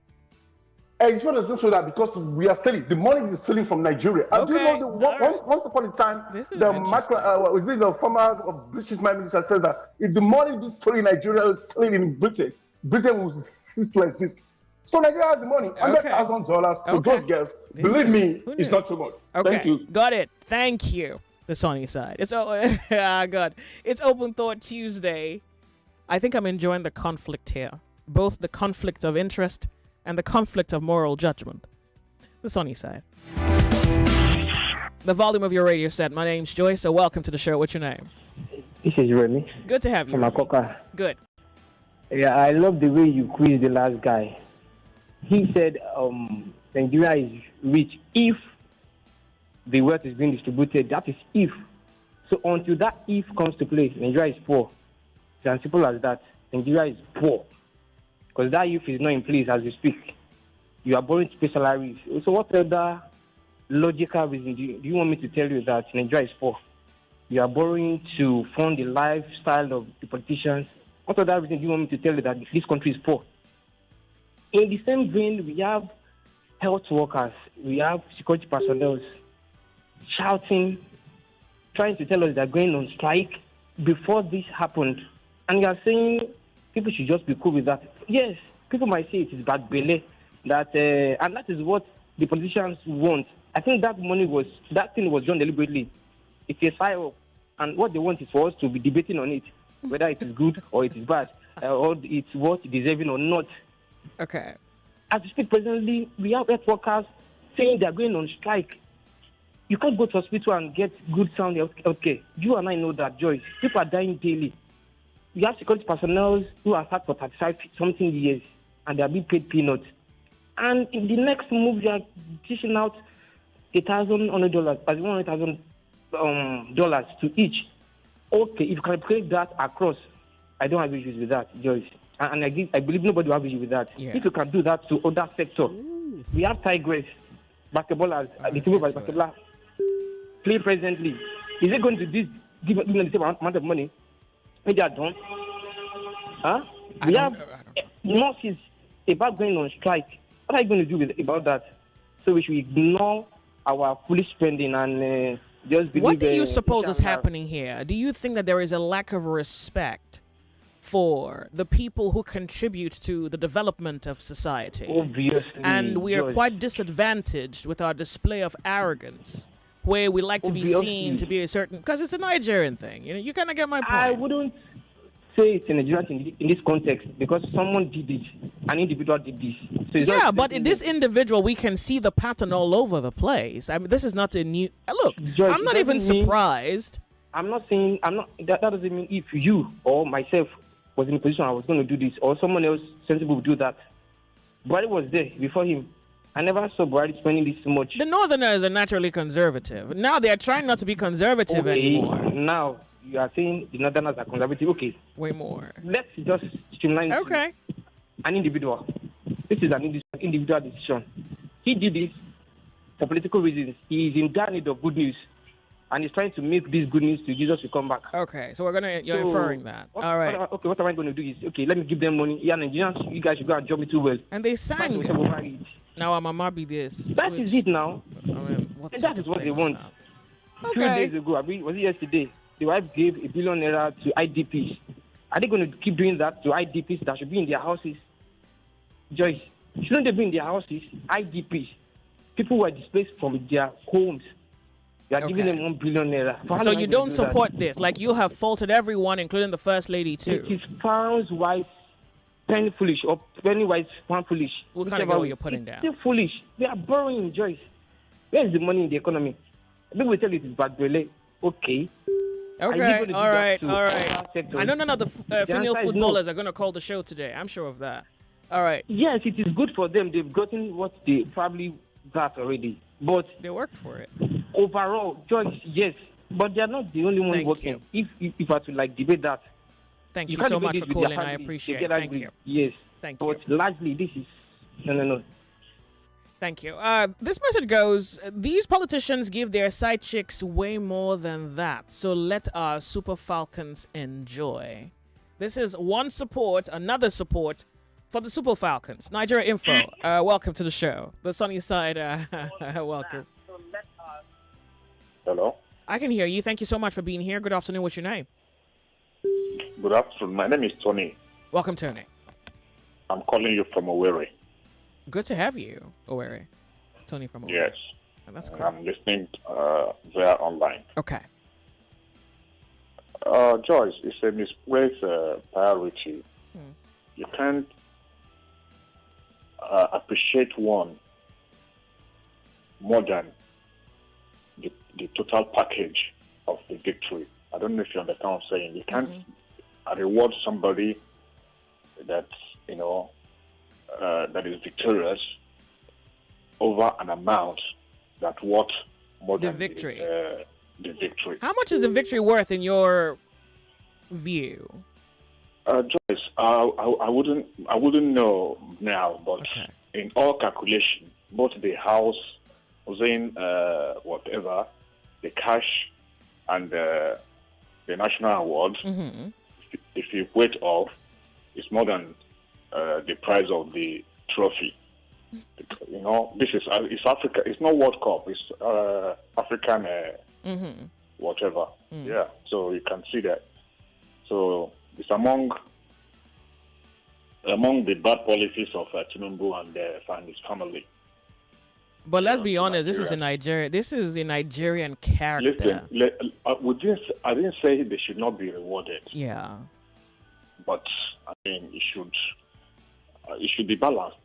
And it's not just so that because we are stealing. The money is stealing from Nigeria. And do you know once upon a time, the former British Prime Minister said that if the money is stolen in Nigeria is stolen in Britain, Britain will cease to exist. So Nigeria has the money, $100,000 to those girls. Believe me, it's not too much. Okay. Thank you. Got it. Thank you. The sunny side. It's God. It's Open Thought Tuesday. I think I'm enjoying the conflict here, both the conflict of interest and the conflict of moral judgment. The sunny side. The volume of your radio set. My name's Joyce, so welcome to the show. What's your name? This is Remy. Good to have you. From Akoka. Good. Yeah, I love the way you quizzed the last guy. He said Nigeria is rich if the wealth is being distributed. That is if. So until that if comes to play, Nigeria is poor. It's as simple as that. Nigeria is poor. Because that if is not in place as we speak. You are borrowing to pay salaries. So what other logical reason do you want me to tell you that Nigeria is poor? You are borrowing to fund the lifestyle of the politicians. What other reason do you want me to tell you that this country is poor? In the same vein, we have health workers, we have security personnel shouting trying to tell us they're going on strike before this happened. And you are saying people should just be cool with that. Yes, people might say it is bad belly, that, and that is what the politicians want. I think that thing was done deliberately. It's a fire, and what they want is for us to be debating on it, whether it is good or it is bad, or it's worth deserving or not. Okay. As we speak presently, we have health workers saying they're going on strike. You can't go to hospital and get good sound health care. You and I know that, Joyce. People are dying daily. You have security personnel who are sat for 35-something years, and they are being paid peanuts. And in the next move, they are dishing out $1,000 dollars to each. Okay, if you can break that across, I don't have issues with that, Joyce. And I believe nobody will have issues with that. Yeah. If you can do that to other sectors, we have Tigress, basketballers, the team of basketball play presently. Is it going to give them the same amount of money? Maybe I don't. Huh? We have nurses about going on strike. What are you going to do about that? So we should ignore our foolish spending and just believe. What do you suppose is happening here? Do you think that there is a lack of respect for the people who contribute to the development of society? Obviously. And we are quite disadvantaged with our display of arrogance, where we like to be seen to be a certain, because it's a Nigerian thing. You kind of get my point. I wouldn't say it's a Nigerian in this context, because someone did it, an individual did this. So yeah, but in this individual, we can see the pattern all over the place. I mean, this is not a new. Look, George, I'm not even surprised. I'm not saying That doesn't mean if you or myself was in a position I was going to do this, or someone else sensible would do that. Buhari was there before him. I never saw Buhari spending this much. The Northerners are naturally conservative. Now they are trying not to be conservative anymore. Now you are saying the Northerners are conservative. Okay. Way more. Let's just streamline. Okay. An individual. This is an individual decision. He did this for political reasons. He is in dire need of good news, and he's trying to make this good news to Jesus to come back. Okay, so you're inferring that. All right. What am I going to do is, let me give them money. Yeah, Nigerians, you guys should go and job me too well. And they sang. Now I'm a be this. That is it now. I mean, that is what they want. Okay. 2 days ago, was it yesterday? The wife gave $1 billion to IDPs. Are they going to keep doing that to IDPs that should be in their houses? Joyce, shouldn't they be in their houses? IDPs, people who are displaced from their homes. You are giving them $1 billion. So you don't support this? Like, you have faulted everyone, including the First Lady too. It is pounds wise, penny foolish, or penny wise, pound foolish. What kind of what you're putting down? Still foolish. They are borrowing, Joyce. Where is the money in the economy? People will tell you it is bad, okay. Okay, all right. I know none of the female footballers are going to call the show today. I'm sure of that. All right. Yes, it is good for them. They've gotten what they probably got already. But they worked for it. Overall, George, yes. But they are not the only ones working. If I were to debate that. Thank you so much for calling. I appreciate it. Thank you. Yes. Thank you. But largely, this is no. Thank you. This message goes, these politicians give their side chicks way more than that. So let our Super Falcons enjoy. This is another support for the Super Falcons. Nigeria Info, welcome to the show. The sunny side, welcome. Hello? I can hear you. Thank you so much for being here. Good afternoon. What's your name? Good afternoon. My name is Tony. Welcome, Tony. I'm calling you from Owerri. Good to have you, Owerri. Tony from Owerri. Yes. Oh, that's cool. I'm listening via online. Okay. Joyce, it's a misplaced priority. You can't appreciate one more than the total package of the victory. I don't know if you understand what I'm saying. You can't reward somebody that that is victorious over an amount that worth more than the victory. How much is the victory worth in your view? Joyce, I wouldn't know now, but in all calculation, both the house, whatever, the cash and the national awards, if you weigh it off, it's more than the price of the trophy. This is it's Africa. It's not World Cup. It's African whatever. Yeah, so you can see that. So it's among the bad policies of Tinubu and his family. But let's be honest, this is in Nigeria. This is a Nigerian character. Listen, I didn't say they should not be rewarded. Yeah. But I mean, it should be balanced.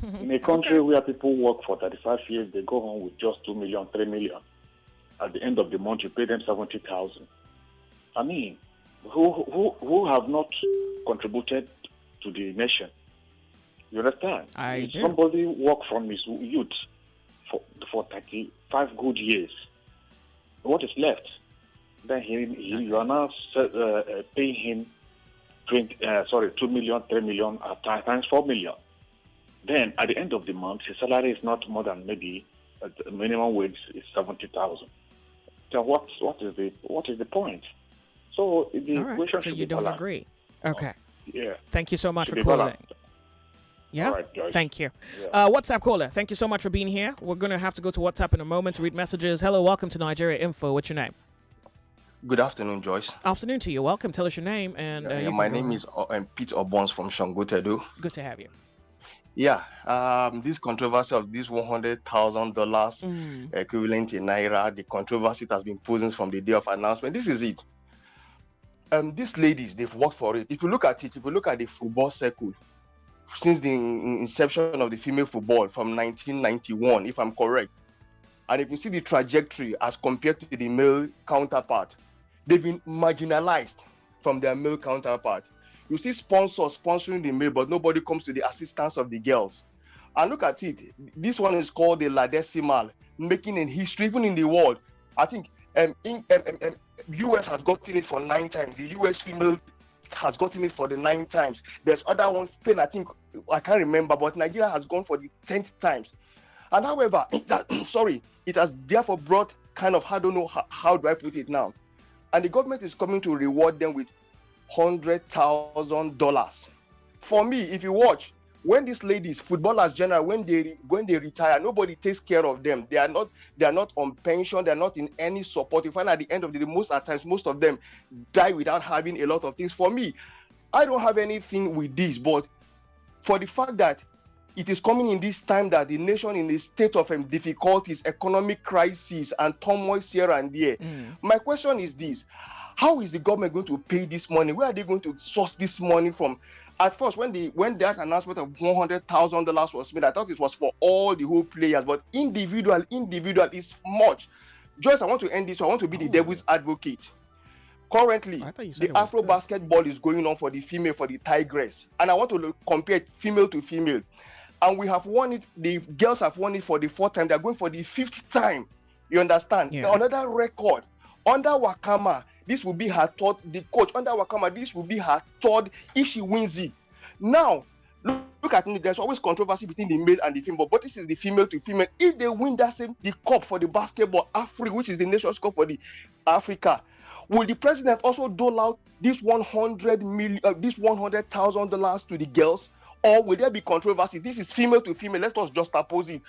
In a country where people work for 35 years, they go home with just 2 million, 3 million. At the end of the month, you pay them 70,000. I mean, who have not contributed to the nation? You understand? I do. Somebody worked from his youth for 35 good years. What is left? Then you are now paying him 2 million, 3 million, times 4 million. Then at the end of the month, his salary is not more than maybe the minimum wage is 70,000. So what is the point? So the equation should be you don't balanced. agree? Okay. Yeah. Thank you so much Should for be calling. balanced. Yeah. All right, Joyce. Thank you. Yeah. WhatsApp caller, thank you so much for being here. We're going to have to go to WhatsApp in a moment to read messages. Hello, welcome to Nigeria Info. What's your name? Good afternoon, Joyce. Afternoon to you. Welcome. Tell us your name. And my name is Pete Obons from Shangotedo. Good to have you. Yeah, this controversy of this $100,000 equivalent in Naira, the controversy that has been posing from the day of announcement. This is it. These ladies, they've worked for it. If you look at the football circle, since the inception of the female football from 1991, if I'm correct, and if you see the trajectory as compared to the male counterpart, they've been marginalized from their male counterpart. You see sponsors sponsoring the male, but nobody comes to the assistance of the girls. And look at it. This one is called the La Decimal, making a history even in the world. I think US has gotten it for 9 times. The US female has gotten it for the 9 times. There's other ones, Spain, I can't remember, but Nigeria has gone for the 10th times. And however, it has therefore brought kind of, I don't know how do I put it now. And the government is coming to reward them with $100,000. For me, if you watch, when these ladies, footballers general, when they retire, nobody takes care of them. They are not on pension. They are not in any support. You find at the end of the day, most of them die without having a lot of things. For me, I don't have anything with this, but for the fact that it is coming in this time that the nation in a state of difficulties, economic crisis, and turmoil here and there. My question is this: how is the government going to pay this money? Where are they going to source this money from? At first, when that announcement of $100,000 was made, I thought it was for all the whole players, but individual is much. Joyce, I want to end this. I want to be the devil's advocate. Currently, the Afro basketball is going on for the female, for the Tigress, and I want to compare female to female. And we have won it. The girls have won it for the 4th time. They're going for the 5th time. You understand? Yeah. Another record under Wakama. This will be her 3rd. The coach under Wakama, this will be her 3rd if she wins it. Now, look at me. There's always controversy between the male and the female, but this is the female to female. If they win the cup for the basketball, Africa, which is the Nations Cup for the Africa, will the president also dole out this $100,000 to the girls, or will there be controversy? This is female to female. Let's not just oppose it.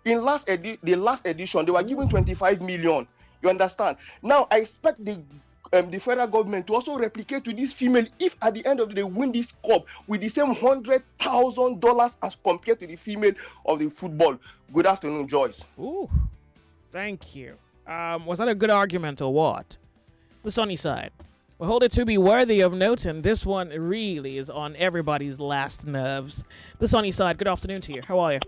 In the last edition, they were given 25 million. You understand? Now, I expect the federal government to also replicate to this female if at the end of the day win this cup with the same $100,000 as compared to the female of the football. Good afternoon, Joyce. Ooh, thank you. Was that a good argument or what? The sunny side. We hold it to be worthy of note, and this one really is on everybody's last nerves. The sunny side. Good afternoon to you. How are you?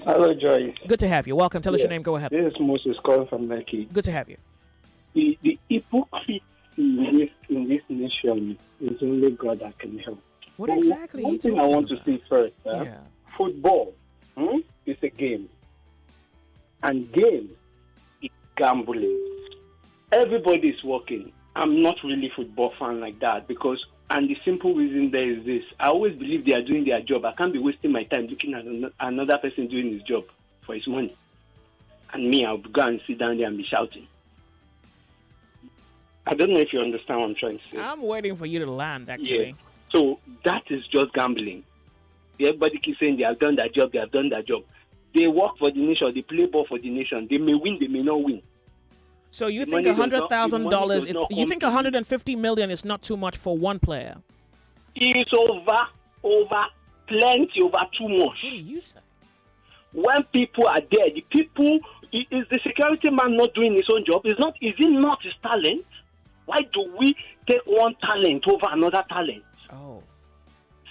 Hello, Joyce. Good to have you. Welcome. Tell us your name. Go ahead. This is Moses calling from Nike. Good to have you. The hypocrisy in this nation is only God that can help. What exactly? One thing I want to say first, football is a game, and game is gambling. Everybody is working. I'm not really a football fan like that and the simple reason there is this: I always believe they are doing their job. I can't be wasting my time looking at another person doing his job for his money, and me, I'll go and sit down there and be shouting. I don't know if you understand what I'm trying to say. I'm waiting for you to land, actually. Yeah. So that is just gambling. Everybody keeps saying they have done their job, They work for the nation, they play ball for the nation. They may win, they may not win. So you The think money does not- the money $100,000? does not You come think to you. 150 million is not too much for one player? It's over plenty, over too much. What do you say? When people are there, the people, is the security man not doing his own job? Is it not his talent? Why do we take one talent over another talent? Oh.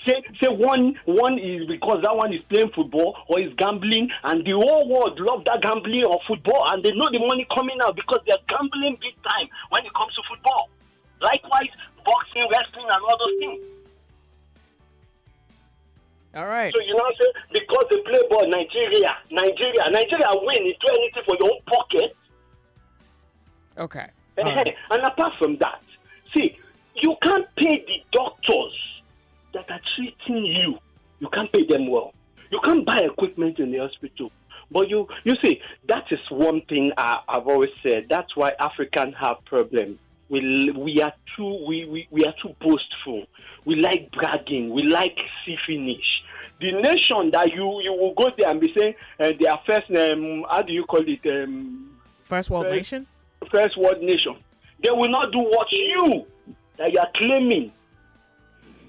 Say one is because that one is playing football or is gambling, and the whole world love that gambling or football, and they know the money coming out because they're gambling big time when it comes to football. Likewise, boxing, wrestling, and all those things. All right. So you know, say because they play ball, Nigeria win. You do anything for your own pocket. Okay. And apart from that, see, you can't pay the doctors that are treating you. You can't pay them well. You can't buy equipment in the hospital. But you see, that is one thing I've always said. That's why Africans have problems. We are too boastful. We like bragging. We like see finish. The nation that you will go there and be saying they are first. How do you call it? First world nation. First world nation. They will not do what you that you are claiming.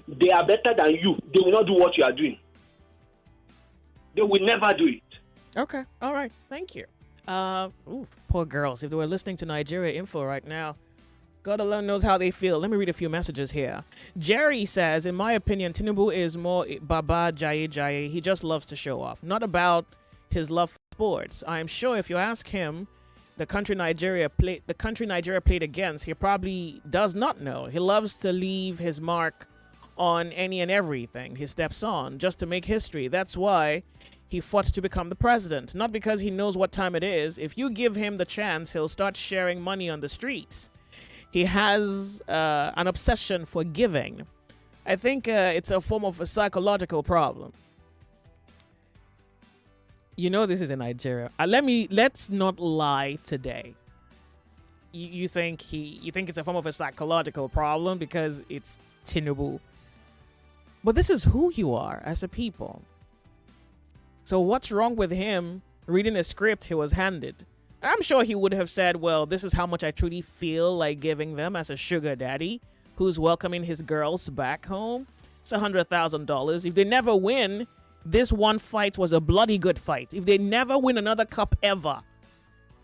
They are better than you. They will not do what you are doing. They will never do it. Okay. All right. Thank you. Poor girls. If they were listening to Nigeria Info right now, God alone knows how they feel. Let me read a few messages here. Jerry says, in my opinion, Tinubu is more Baba Jaye Jaye. He just loves to show off. Not about his love for sports. I'm sure if you ask him, the country Nigeria played against, he probably does not know. He loves to leave his mark on any and everything he steps on just to make history. That's why he fought to become the president. Not because he knows what time it is. If you give him the chance, he'll start sharing money on the streets. He has an obsession for giving. I think it's a form of a psychological problem. You know this is in Nigeria. Let's not lie today. You think it's a form of a psychological problem because it's Tinubu. But this is who you are as a people. So what's wrong with him reading a script he was handed? I'm sure he would have said, well, this is how much I truly feel like giving them as a sugar daddy who's welcoming his girls back home. It's $100,000. If they never win, this one fight was a bloody good fight. If they never win another cup ever,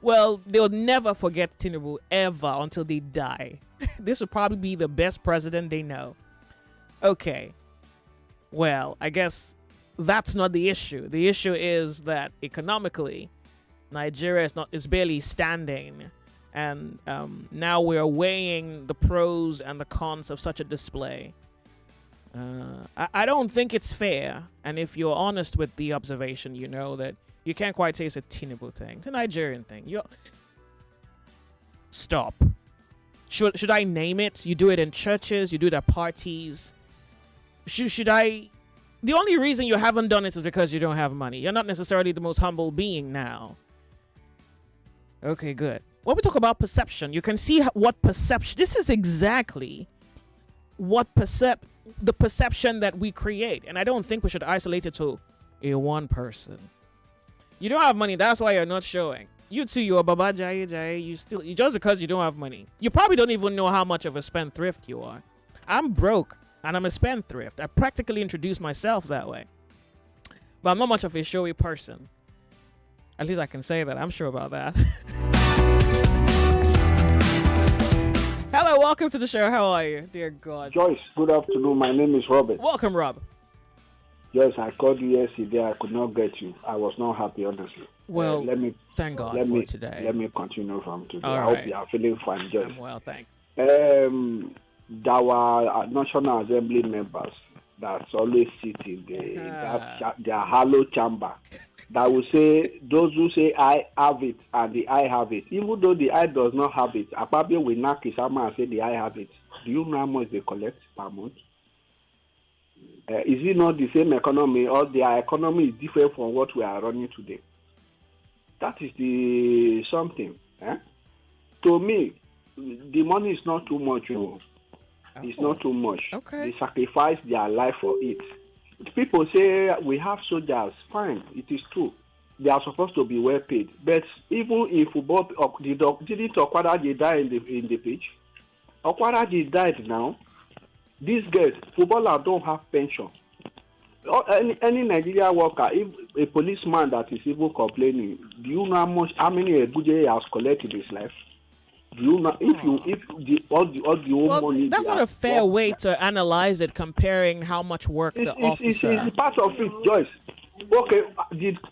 well, they'll never forget Tinubu ever until they die. This would probably be the best president they know. Okay. Well, I guess that's not the issue. The issue is that economically, Nigeria is barely standing, and now we're weighing the pros and the cons of such a display. I don't think it's fair, and if you're honest with the observation, you know that you can't quite say it's a Tinubu thing. It's a Nigerian thing. Stop. Should I name it? You do it in churches, you do it at parties. Should I? The only reason you haven't done it is because you don't have money. You're not necessarily the most humble being now. Okay, good. When we talk about perception, you can see what perception. This is exactly what the perception that we create, and I don't think we should isolate it to a one person. You don't have money, that's why you're not showing. You too, you're Baba Jaye Jaye. You just because you don't have money. You probably don't even know how much of a spendthrift you are. I'm broke and I'm a spendthrift. I practically introduce myself that way, but I'm not much of a showy person. At least I can say that. I'm sure about that. Hello, welcome to the show. How are you? Dear God. Joyce, good afternoon. My name is Robert. Welcome, Rob. Joyce, I called you yesterday. I could not get you. I was not happy, honestly. Well, thank God for today. Let me continue from today. All I right. hope you are feeling fine, Joyce. I'm well, thanks. Our National Assembly members that's always sitting their hollow chamber. That will say, those who say I have it and the I have it, even though the I does not have it, Akpabio will knock his hammer and say the I have it. Do you know how much they collect per month? Is it not the same economy, or their economy is different from what we are running today? That is the something. To me, the money is not too much. It's not too much. Okay. They sacrifice their life for it. People say we have soldiers. Fine, it is true. they are supposed to be well paid. But even in football, didn't Okwaraji die in the pitch? Okwaraji died now. These guys, footballers don't have pension. Any Nigeria worker, if a policeman that is even complaining, do you know how many Abuja he has collected in his life? Do you know if all the old money? That's not a fair way to analyze it, comparing how much work the officer. It's part of it, Joyce. Okay,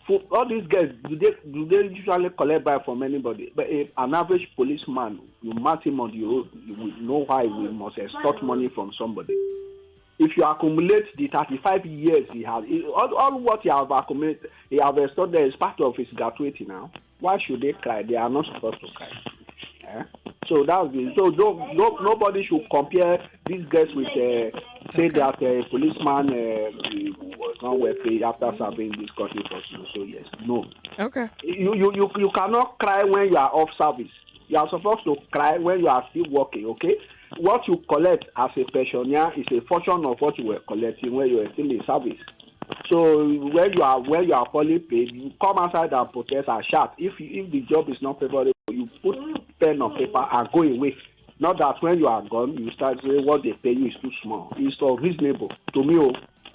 for all these guys, do they usually collect back from anybody? But if an average policeman, you mark him on the road, you will know why we must extort money from somebody. If you accumulate the 35 years he has, all what he have accumulated, he have extorted is part of his gratuity now. Why should they cry? They are not supposed to cry. So that's it. So nobody should compare these guys with say that a policeman was not well paid after serving this country for so years. No. Okay. You cannot cry when you are off service. You are supposed to cry when you are still working. Okay. What you collect as a pensioner is a portion of what you were collecting when you were still in service. So when you are fully paid, you come outside and protest and shout. If the job is not favorable, you put pen on paper and go away. Not that when you are gone, you start saying what they pay you is too small. It's unreasonable to me.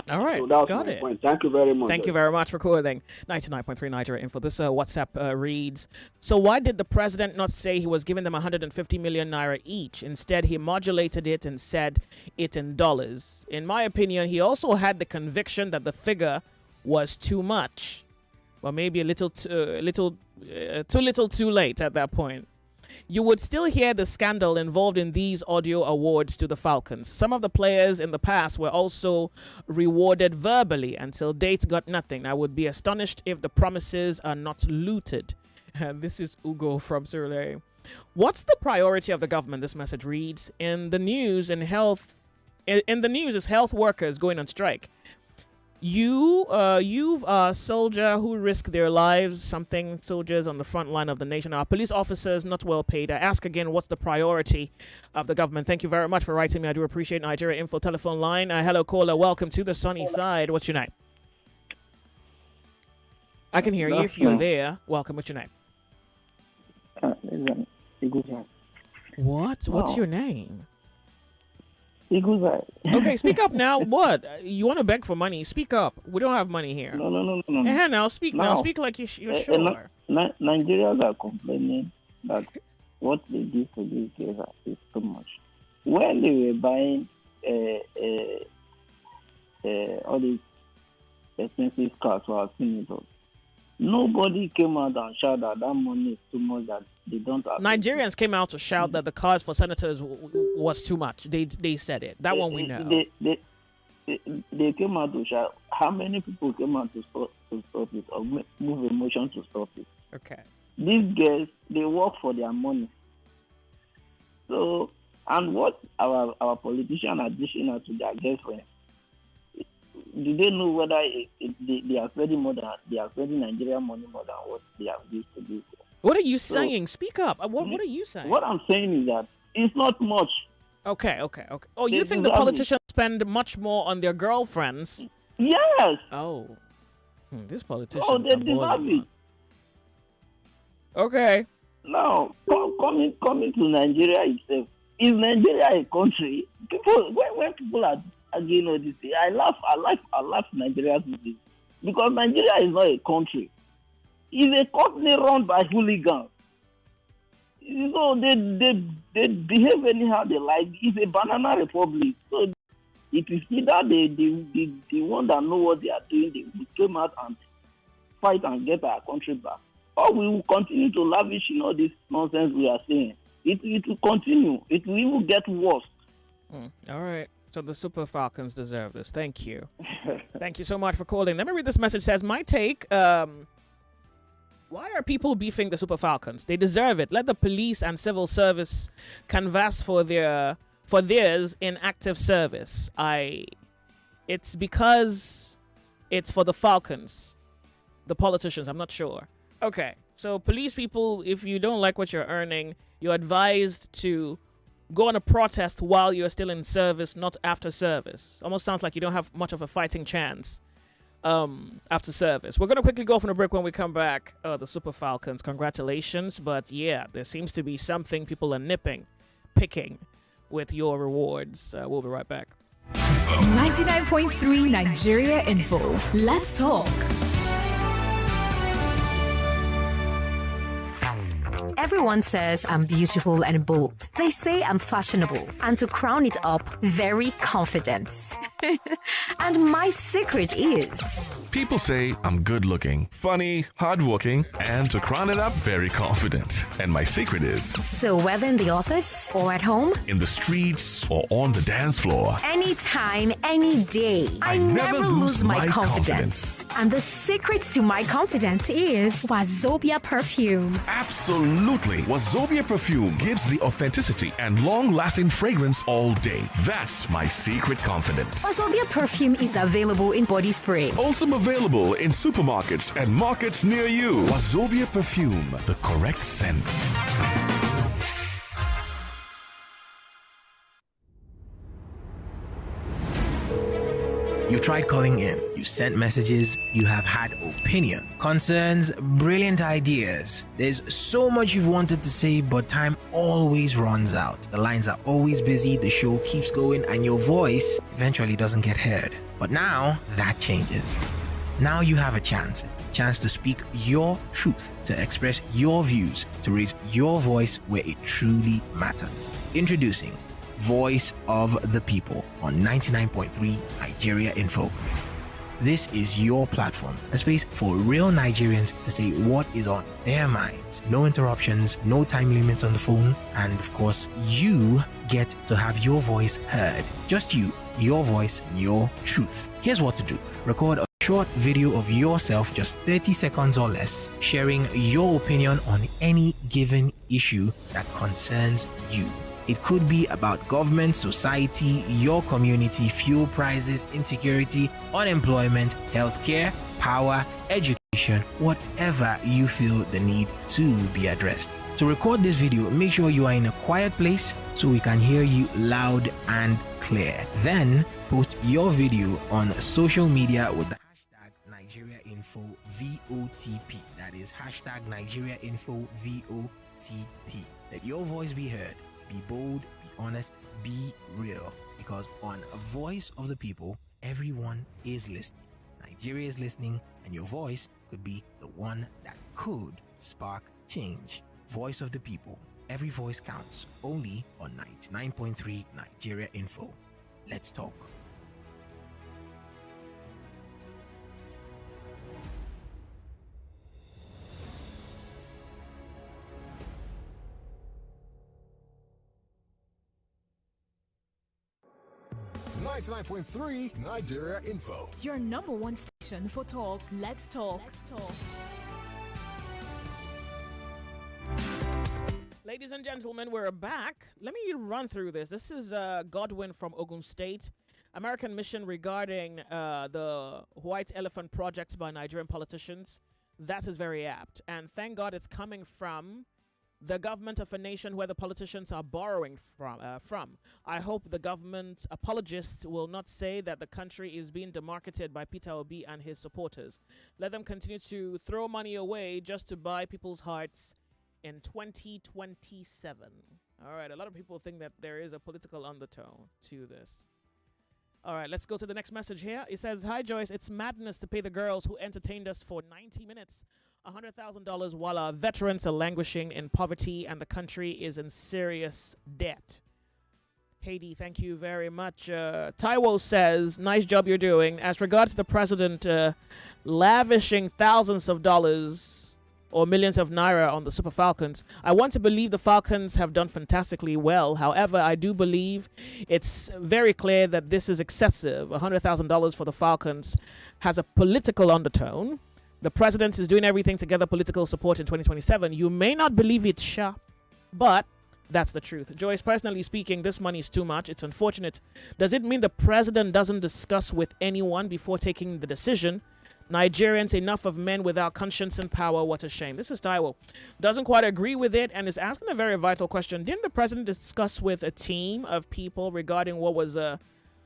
All right, so that's got my it. point. Thank you very much. Thank you very much for calling 99.3 Nigeria Info. This WhatsApp reads, so why did the president not say he was giving them 150 million naira each? Instead, he modulated it and said it in dollars. In my opinion, he also had the conviction that the figure was too much. Well, maybe a little too little too late at that point. You would still hear the scandal involved in these audio awards to the Falcons. Some of the players in the past were also rewarded verbally. Until date, got nothing. I would be astonished if the promises are not looted. This is Ugo from Surrey. What's the priority of the government? This message reads. In the news is health workers going on strike. You've a soldier who risked their lives, soldiers on the front line of the nation. Our police officers not well paid. I ask again, what's the priority of the government? Thank you very much for writing me. I do appreciate Nigeria Info telephone line. Hello, caller. Welcome to the sunny side. What's your name? I can hear you if you're there. Welcome. What's your name? What? What's your name? Okay, speak up now. What? You want to beg for money? Speak up. We don't have money here. No. Now speak. Now speak like you're sure. Nigerians are complaining that what they give to these guys is too much. When they were buying all these expensive cars for our senators, nobody came out and shouted that money is too much, that they don't have. Nigerians came out to shout that the cars for senators was too much. They said it. That one we know. They came out to shout. How many people came out to stop it or move a motion to stop it? Okay. These guys, they work for their money. So, and what our politicians are dishing out to their girlfriends, do they know whether they are spending Nigerian money more than what they have used to do? What are you saying? Speak up. What are you saying? What I'm saying is that it's not much. Okay. Oh, you think the politicians spend much more on their girlfriends? Yes. Oh. This politician. Oh, they deserve it. Okay. Now, coming to Nigeria itself, is Nigeria a country? When people are again all this, I laugh Nigerians with this, because Nigeria is not a country. It's a country run by hooligans. So they behave anyhow they like. It's a banana republic. So it is either the one that know what they are doing, they will come out and fight and get our country back, or we will continue to lavish in all this nonsense we are saying. It will continue. It will even get worse. All right. So the Super Falcons deserve this. Thank you. Thank you so much for calling. Let me read this message. It says, my take, why are people beefing the Super Falcons? They deserve it. Let the police and civil service canvass for theirs in active service. It's because it's for the Falcons. The politicians, I'm not sure. Okay. So police people, if you don't like what you're earning, you're advised to go on a protest while you're still in service, not after service. Almost sounds like you don't have much of a fighting chance after service. We're going to quickly go from the break. When we come back. The Super Falcons, congratulations. But yeah, there seems to be something people are picking with your rewards. We'll be right back. 99.3 Nigeria Info. Let's talk. Everyone says I'm beautiful and bold. They say I'm fashionable. And to crown it up, very confident. And my secret is... People say I'm good looking, funny, hardworking, and to crown it up, very confident. And my secret is... So whether in the office or at home, in the streets or on the dance floor, anytime, any day, I never lose my confidence. And the secret to my confidence is Wazobia perfume. Absolutely. Wazobia perfume gives the authenticity and long-lasting fragrance all day. That's my secret confidence. Wazobia perfume is available in body spray. Also available in supermarkets and markets near you. Wazobia perfume, the correct scent. You tried calling in, you sent messages, you have had opinion, concerns, brilliant ideas. There's so much you've wanted to say, but time always runs out. The lines are always busy, the show keeps going, and your voice eventually doesn't get heard. But now, that changes. Now you have a chance to speak your truth, to express your views, to raise your voice where it truly matters. Introducing Voice of the People on 99.3 Nigeria Info. This is your platform, a space for real Nigerians to say what is on their minds. No interruptions, no time limits on the phone, and of course, you get to have your voice heard. Just you, your voice, your truth. Here's what to do. Record a short video of yourself, just 30 seconds or less, sharing your opinion on any given issue that concerns you. It could be about government, society, your community, fuel prices, insecurity, unemployment, healthcare, power, education, whatever you feel the need to be addressed. To record this video, make sure you are in a quiet place so we can hear you loud and clear. Then post your video on social media with the hashtag NigeriaInfoVOTP. That is hashtag NigeriaInfoVOTP. Let your voice be heard. Be bold, be honest, be real. Because on a Voice of the People, everyone is listening. Nigeria is listening, and your voice could be the one that could spark change. Voice of the People. Every voice counts. Only on 99.3 Nigeria Info. Let's talk. .3 Nigeria Info. Your number one station for talk. Let's talk. Ladies and gentlemen, we're back. Let me run through this. This is Godwin from Ogun State. American mission regarding the White Elephant Project by Nigerian politicians. That is very apt. And thank God it's coming from the government of a nation where the politicians are borrowing from. I hope the government apologists will not say that the country is being demarketed by Peter Obi and his supporters. Let them continue to throw money away just to buy people's hearts in 2027. All right, a lot of people think that there is a political undertone to this. All right, let's go to the next message here. It says, "Hi Joyce, it's madness to pay the girls who entertained us for 90 minutes $100,000 while our veterans are languishing in poverty and the country is in serious debt." Haiti, thank you very much. Taiwo says, "Nice job you're doing. As regards the president lavishing thousands of dollars or millions of naira on the Super Falcons, I want to believe the Falcons have done fantastically well. However, I do believe it's very clear that this is excessive. $100,000 for the Falcons has a political undertone. The president is doing everything to gather political support in 2027. You may not believe it, Sha, but that's the truth. Joyce, personally speaking, this money is too much. It's unfortunate. Does it mean the president doesn't discuss with anyone before taking the decision? Nigerians, enough of men without conscience and power. What a shame." This is Taiwo. Doesn't quite agree with it and is asking a very vital question. Didn't the president discuss with a team of people regarding what was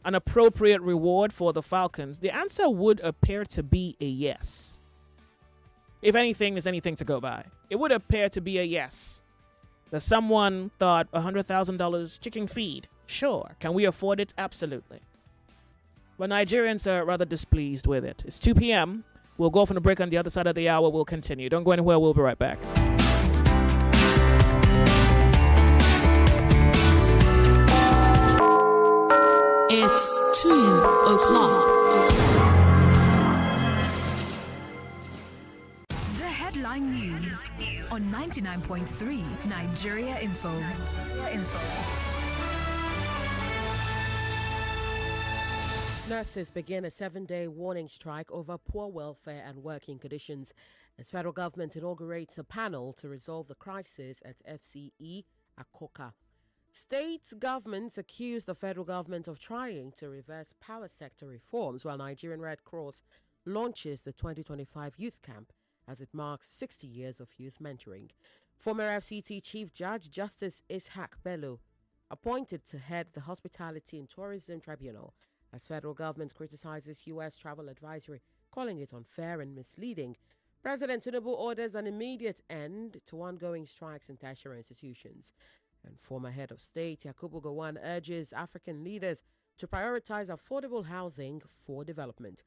an appropriate reward for the Falcons? The answer would appear to be a yes. If anything, there's anything to go by. It would appear to be a yes. That someone thought $100,000 chicken feed. Sure. Can we afford it? Absolutely. But Nigerians are rather displeased with it. It's 2 p.m. We'll go off on a break on the other side of the hour. We'll continue. Don't go anywhere. We'll be right back. It's 2 o'clock. The headline news on 99.3 Nigeria Info. Nurses begin a 7-day warning strike over poor welfare and working conditions as federal government inaugurates a panel to resolve the crisis at FCE Akoka. State governments accuse the federal government of trying to reverse power sector reforms while Nigerian Red Cross launches the 2025 youth camp as it marks 60 years of youth mentoring. Former FCT Chief Judge Justice Ishaq Bello appointed to head the Hospitality and Tourism Tribunal as federal government criticizes U.S. travel advisory, calling it unfair and misleading. President Tinubu orders an immediate end to ongoing strikes in tertiary institutions. And former head of state Yakubu Gowon urges African leaders to prioritize affordable housing for development.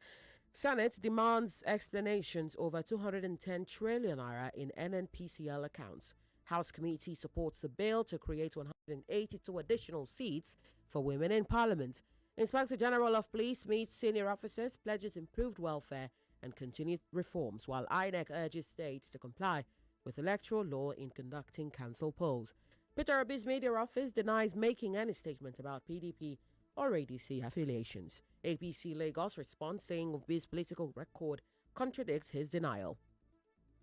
Senate demands explanations over 210 trillion naira in NNPCL accounts. House committee supports a bill to create 182 additional seats for women in parliament. Inspector General of Police meets senior officers, pledges improved welfare and continued reforms, while INEC urges states to comply with electoral law in conducting council polls. Peter Obi's media office denies making any statement about PDP or ADC affiliations. APC Lagos responds saying Obi's political record contradicts his denial.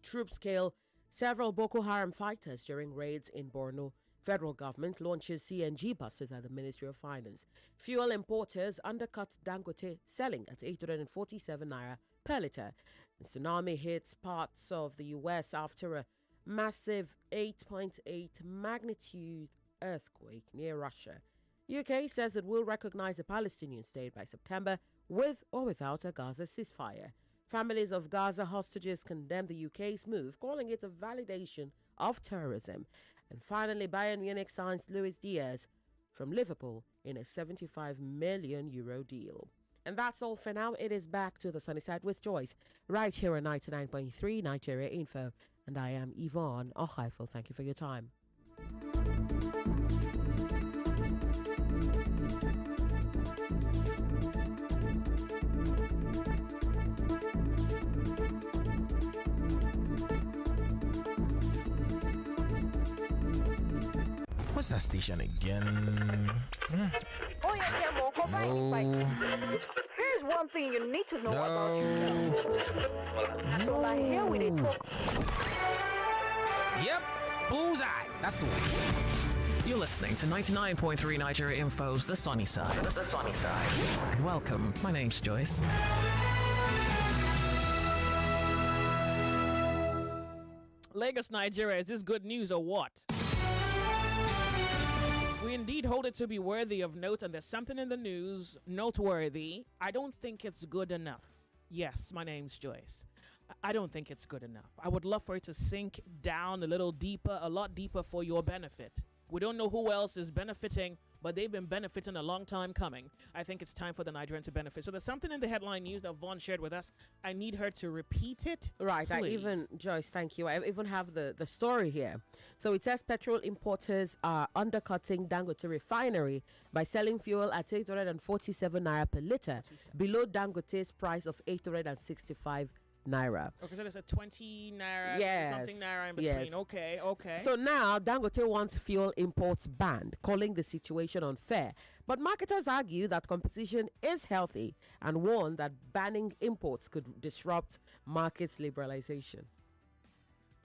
Troops kill several Boko Haram fighters during raids in Borno. Federal government launches CNG buses at the Ministry of Finance. Fuel importers undercut Dangote selling at 847 naira per litre. Tsunami hits parts of the U.S. after a massive 8.8 magnitude earthquake near Russia. UK says it will recognize a Palestinian state by September with or without a Gaza ceasefire. Families of Gaza hostages condemn the UK's move, calling it a validation of terrorism. And finally, Bayern Munich signs Luis Diaz from Liverpool in a 75 million euro deal. And that's all for now. It is back to the sunny side with Joyce, right here on 99.3 Nigeria Info. And I am Yvonne Ohaifo. Thank you for your time. What's that station again? Oh, yeah, Camel, come No. Here's one thing you need to know about yourself. So, like, here we talk. Yep, bullseye. That's the one. You're listening to 99.3 Nigeria Info's The Sunny Side. The Sunny Side. Welcome. My name's Joyce. Lagos, Nigeria, is this good news or what? We indeed hold it to be worthy of note, and there's something in the news noteworthy. I don't think it's good enough. Yes, my name's Joyce. I don't think it's good enough. I would love for it to sink down a little deeper, a lot deeper for your benefit. We don't know who else is benefiting, but they've been benefiting a long time coming. I think it's time for the Nigerian to benefit. So there's something in the headline news that Vaughn shared with us. I need her to repeat it. Right. Please. Joyce, thank you. I even have the story here. So it says petrol importers are undercutting Dangote refinery by selling fuel at 847 naira per litre, below Dangote's price of 865 naira. Okay, so there's a 20 naira, something naira in between. Yes. Okay. So now Dangote wants fuel imports banned, calling the situation unfair. But marketers argue that competition is healthy and warn that banning imports could disrupt markets liberalization.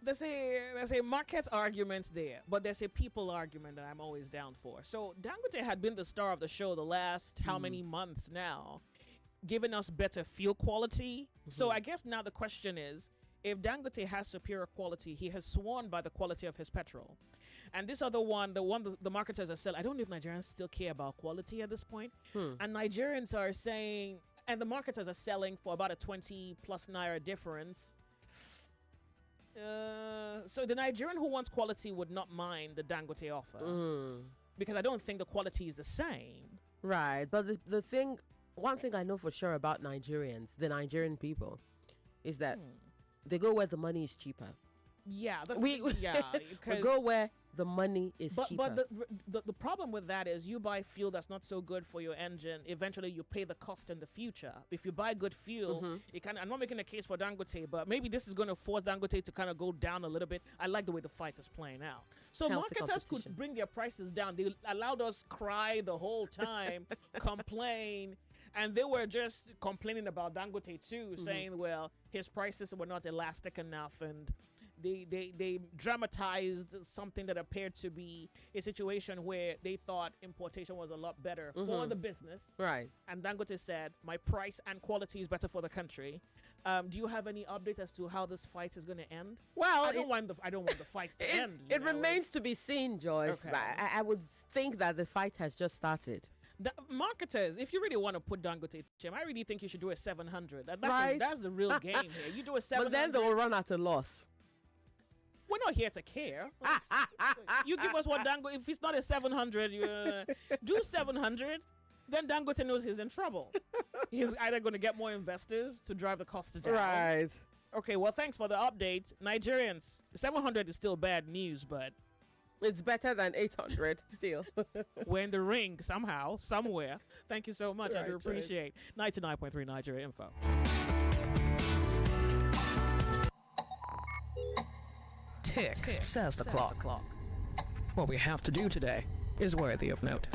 There's a market argument there, but there's a people argument that I'm always down for. So Dangote had been the star of the show the last how many months now, giving us better fuel quality. So I guess now the question is, if Dangote has superior quality, he has sworn by the quality of his petrol. And this other one, the marketers are selling. I don't know if Nigerians still care about quality at this point. And Nigerians are saying, and the marketers are selling for about a 20 plus naira difference. So the Nigerian who wants quality would not mind the Dangote offer. Because I don't think the quality is the same. Right. But one thing I know for sure about Nigerians, the Nigerian people, is that they go where the money is cheaper. Yeah, we go where the money is cheaper. But the problem with that is you buy fuel that's not so good for your engine. Eventually, you pay the cost in the future. If you buy good fuel, I'm not making a case for Dangote, but maybe this is going to force Dangote to kind of go down a little bit. I like the way the fight is playing out. So marketers could bring their prices down. They allowed us cry the whole time, complain. And they were just complaining about Dangote too, saying, well, his prices were not elastic enough, and they dramatized something that appeared to be a situation where they thought importation was a lot better for the business. Right. And Dangote said, my price and quality is better for the country. Do you have any update as to how this fight is going to end? Well, I don't want the fights to end. It remains to be seen, Joyce. Okay. But I would think that the fight has just started. The marketers, if you really want to put Dangote to shame, I really think you should do a 700. That's the real game here. You do a 700. But then they will run at a loss. We're not here to care. You give us what Dangote. If it's not a 700, you do 700. Then Dangote knows he's in trouble. He's either going to get more investors to drive the cost down. Right. Okay. Well, thanks for the update, Nigerians. 700 is still bad news, but it's better than 800 still. We're in the ring somehow, somewhere. Thank you so much. Right, I do appreciate 99.3 Nigeria Info. Tick, says the clock. What we have to do today is worthy of note.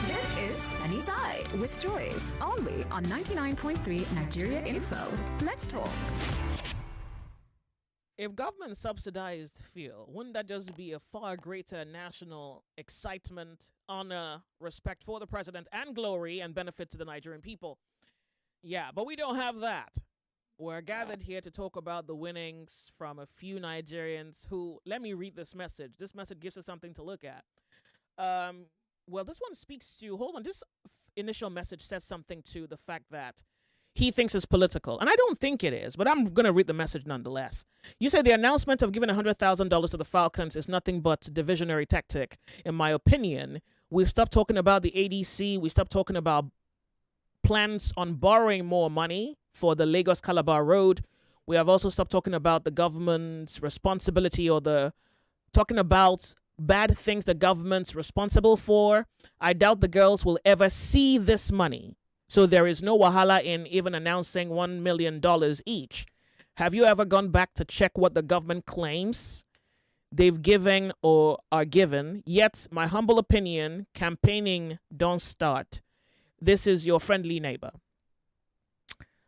This is Sunny Side with Joyce, only on 99.3 Nigeria Info. Let's talk. If government subsidized fuel, wouldn't that just be a far greater national excitement, honor, respect for the president, and glory and benefit to the Nigerian people? Yeah, but we don't have that. We're gathered here to talk about the winnings from a few Nigerians who, let me read this message. This message gives us something to look at. Well, this one speaks to, hold on, this initial message says something to the fact that he thinks it's political. And I don't think it is, but I'm going to read the message nonetheless. You say the announcement of giving $100,000 to the Falcons is nothing but divisionary tactic. In my opinion, we've stopped talking about the ADC. We stopped talking about plans on borrowing more money for the Lagos-Calabar Road. We have also stopped talking about the government's responsibility or talking about bad things the government's responsible for. I doubt the girls will ever see this money. So there is no wahala in even announcing $1 million each. Have you ever gone back to check what the government claims they've given or are given? Yet, my humble opinion, campaigning don't start. This is your friendly neighbor.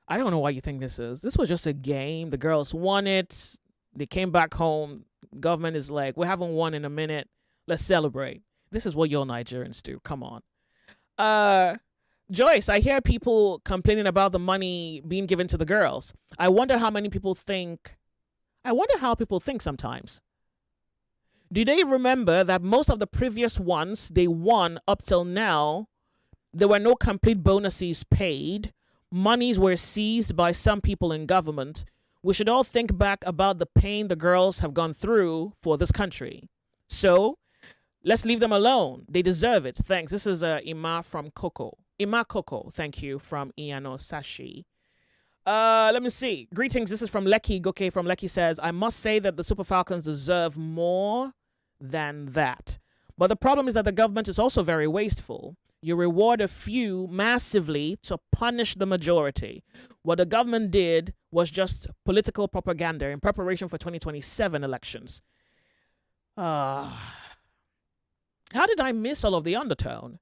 I don't know why you think this is. This was just a game. The girls won it. They came back home. Government is like, we haven't won in a minute. Let's celebrate. This is what your Nigerians do. Come on. Joyce, I hear people complaining about the money being given to the girls. I wonder how people think sometimes. Do they remember that most of the previous ones they won up till now, there were no complete bonuses paid. Monies were seized by some people in government. We should all think back about the pain the girls have gone through for this country. So, let's leave them alone. They deserve it. Thanks. This is Ima from Coco. Ima Coco, thank you, from Iano Sashi. Let me see. Greetings, this is from Lekki. Goke from Lekki says, I must say that the Super Falcons deserve more than that. But the problem is that the government is also very wasteful. You reward a few massively to punish the majority. What the government did was just political propaganda in preparation for 2027 elections. How did I miss all of the undertone?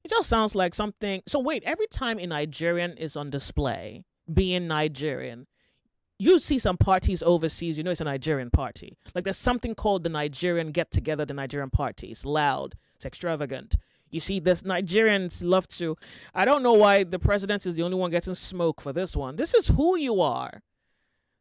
It just sounds like something. So wait, every time a Nigerian is on display, being Nigerian, you see some parties overseas, you know it's a Nigerian party. Like there's something called the Nigerian get-together, the Nigerian party. It's loud, it's extravagant. You see, this Nigerians love to. I don't know why the president is the only one getting smoke for this one. This is who you are.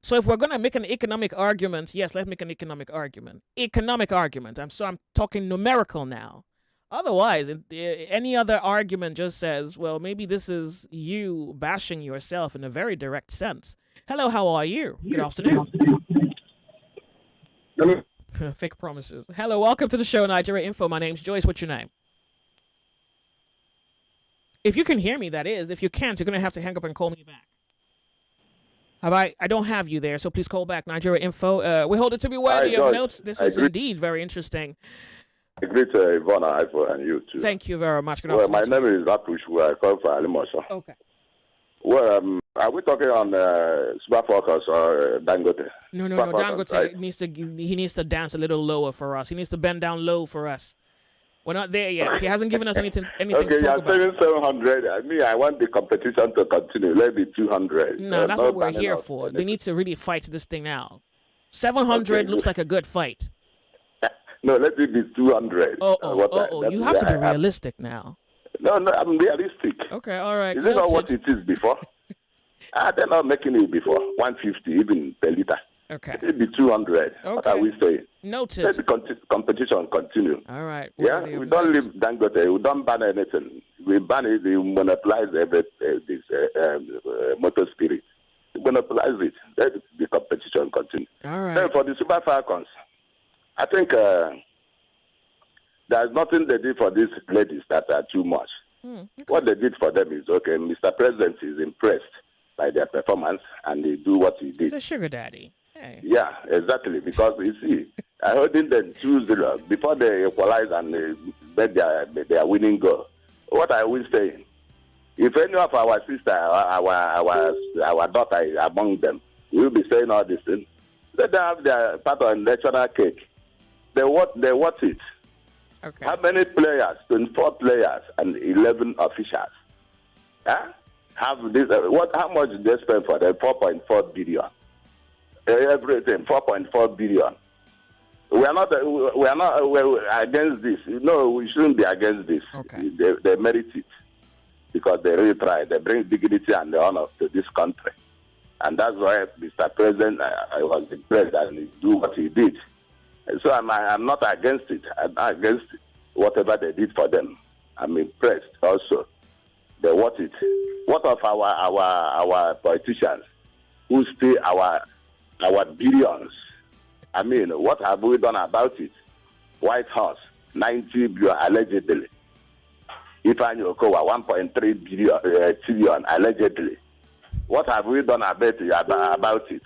So if we're going to make an economic argument, yes, let's make an economic argument. I'm talking numerical now. Otherwise, any other argument just says, well, maybe this is you bashing yourself in a very direct sense. Hello, how are you? Good afternoon. Fake promises. Hello, welcome to the show, Nigeria Info. My name's Joyce. What's your name? If you can hear me, that is. If you can't, you're going to have to hang up and call me back. I don't have you there, so please call back Nigeria Info. We hold it to be worthy of notes. This is indeed very interesting. I greet Ivana and you too. Thank you very much. Good afternoon. Well, my name is Apush. I come from Alimosha. Okay. Well, are we talking on Super Falcons or Dangote? No. Dangote right? needs to dance a little lower for us. He needs to bend down low for us. We're not there yet. He hasn't given us anything okay, to talk about. You're saying 700. I want the competition to continue. Let it be 200. No, that's what we're here for. They need to really fight this thing out. 700 looks like a good fight. No, let it be 200. You have to be realistic now. No, I'm realistic. Okay, all right. Is it not what it is before? They're not making it before. 150, even per liter. Okay. It will be 200. Okay. What are we saying? Noted. Let the competition continue. All right. Yeah, we don't leave Dangote. We don't ban anything. We ban it. We monopolize this motor spirit. We monopolize it. Let the competition continue. All right. Then for the Super Falcons, I think there's nothing they did for these ladies that are too much. Okay. What they did for them is, okay, Mr. President is impressed by their performance and they do what he did. He's a sugar daddy. Hey. Yeah, exactly. Because you see, I heard them 2-0 before they equalize and they bet their winning goal. What I will say, if any of our sister, our daughter is among them, we will be saying all these things. Let them have their part of national cake. They want it. Okay. How many players? 24 players and 11 officials. Huh? Have this? How much did they spend for them? 4.4 billion. Everything 4.4 billion. We are not against this. No, we shouldn't be against this. Okay. They merit it because they really try. They bring dignity and the honor to this country, and that's why Mr. President I was impressed and he do what he did. So I'm not against it. I'm not against whatever they did for them. I'm impressed also. They want it. What of our politicians who steal our billions? I mean, what have we done about it? White House, 90 billion allegedly. Ifeanyi Okowa, 1.3 trillion allegedly. What have we done about it?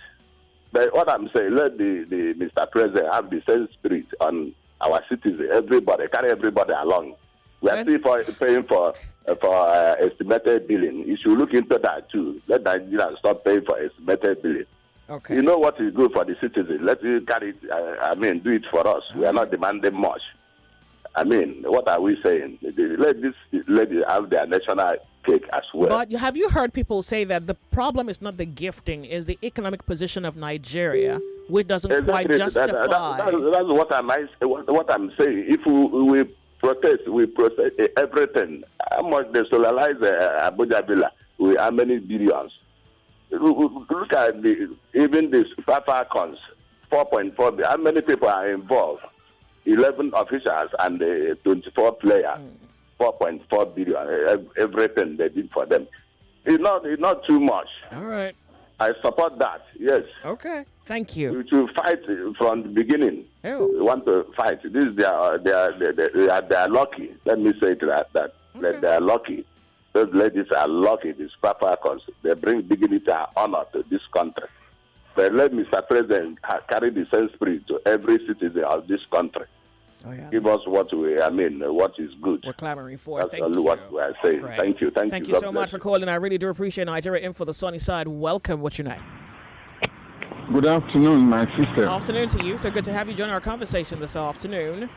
But what I'm saying, let the Mr. President have the same spirit on our citizens. Everybody, carry everybody along. We are still paying for estimated billing. You should look into that too. Let Nigerians stop paying for estimated billing. Okay. You know what is good for the citizens. Let you carry it. Do it for us. We are not demanding much. What are we saying? Let this lady have their national cake as well. But have you heard people say that the problem is not the gifting, is the economic position of Nigeria, which doesn't quite justify? That's what I'm saying. If we protest everything. How much they solarize Abuja Villa with how many billions? Look at even the Falcons, 4.4 billion. How many people are involved? 11 officials and 24 players. 4.4 billion. Everything they did for them. It's not too much. All right. I support that. Yes. Okay. Thank you. We should fight from the beginning. Ew. We want to fight. They are lucky. Let me say that they are lucky. Those ladies are lucky. These Falcons, they bring dignity and honor to this country. But let Mr. President carry the same spirit to every citizen of this country. Oh, yeah. Give us what is good. We're clamoring for. That's Thank all you. what we are saying. Right. Thank you. Thank you so much for calling. I really do appreciate Nigeria Info, the sunny side. Welcome. What's your name? Good afternoon, my sister. Afternoon to you. So good to have you join our conversation this afternoon.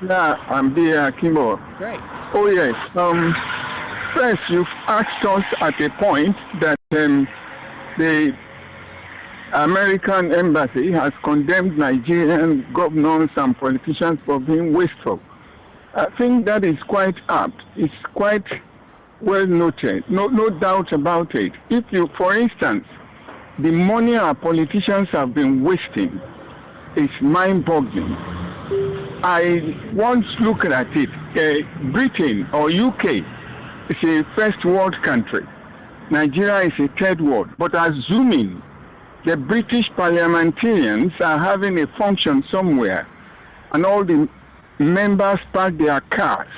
Yeah, I'm dear Kimbo. Great. Oh, yes. First, you've asked us at a point that the American embassy has condemned Nigerian governors and politicians for being wasteful. I think that is quite apt. It's quite well noted. No doubt about it. If you, for instance, the money our politicians have been wasting is mind-boggling. I once looked at it. Britain or UK is a first world country. Nigeria is a third world. But assuming the British parliamentarians are having a function somewhere and all the members park their cars,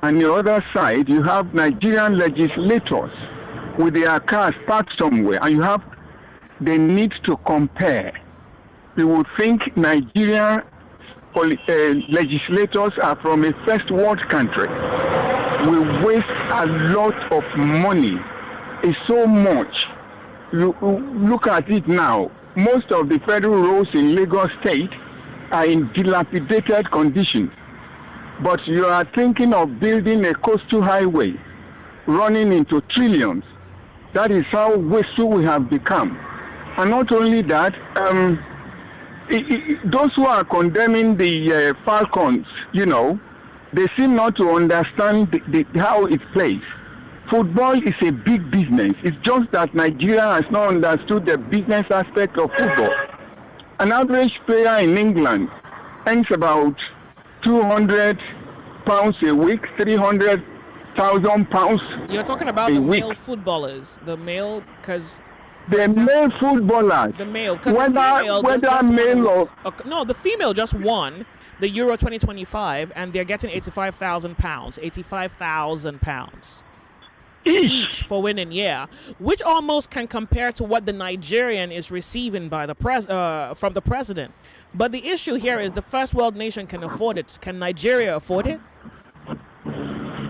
and the other side you have Nigerian legislators with their cars parked somewhere, and you have the need to compare. You would think Nigerian legislators are from a first world country. We waste a lot of money. It's so much. You look at it now. Most of the federal roads in Lagos State are in dilapidated condition. But you are thinking of building a coastal highway running into trillions. That is how wasteful we have become. And not only that, those who are condemning the Falcons, they seem not to understand how it plays. Football is a big business. It's just that Nigeria has not understood the business aspect of football. An average player in England earns about £200 a week, £300,000. You're talking about the male footballers, the male, because the male footballers, the male, whether male or no, the female just won the Euro 2025, and they're getting £85,000, £85,000 each for winning, which almost can compare to what the Nigerian is receiving by the from the president. But the issue here is the first world nation can afford it. Can Nigeria afford it?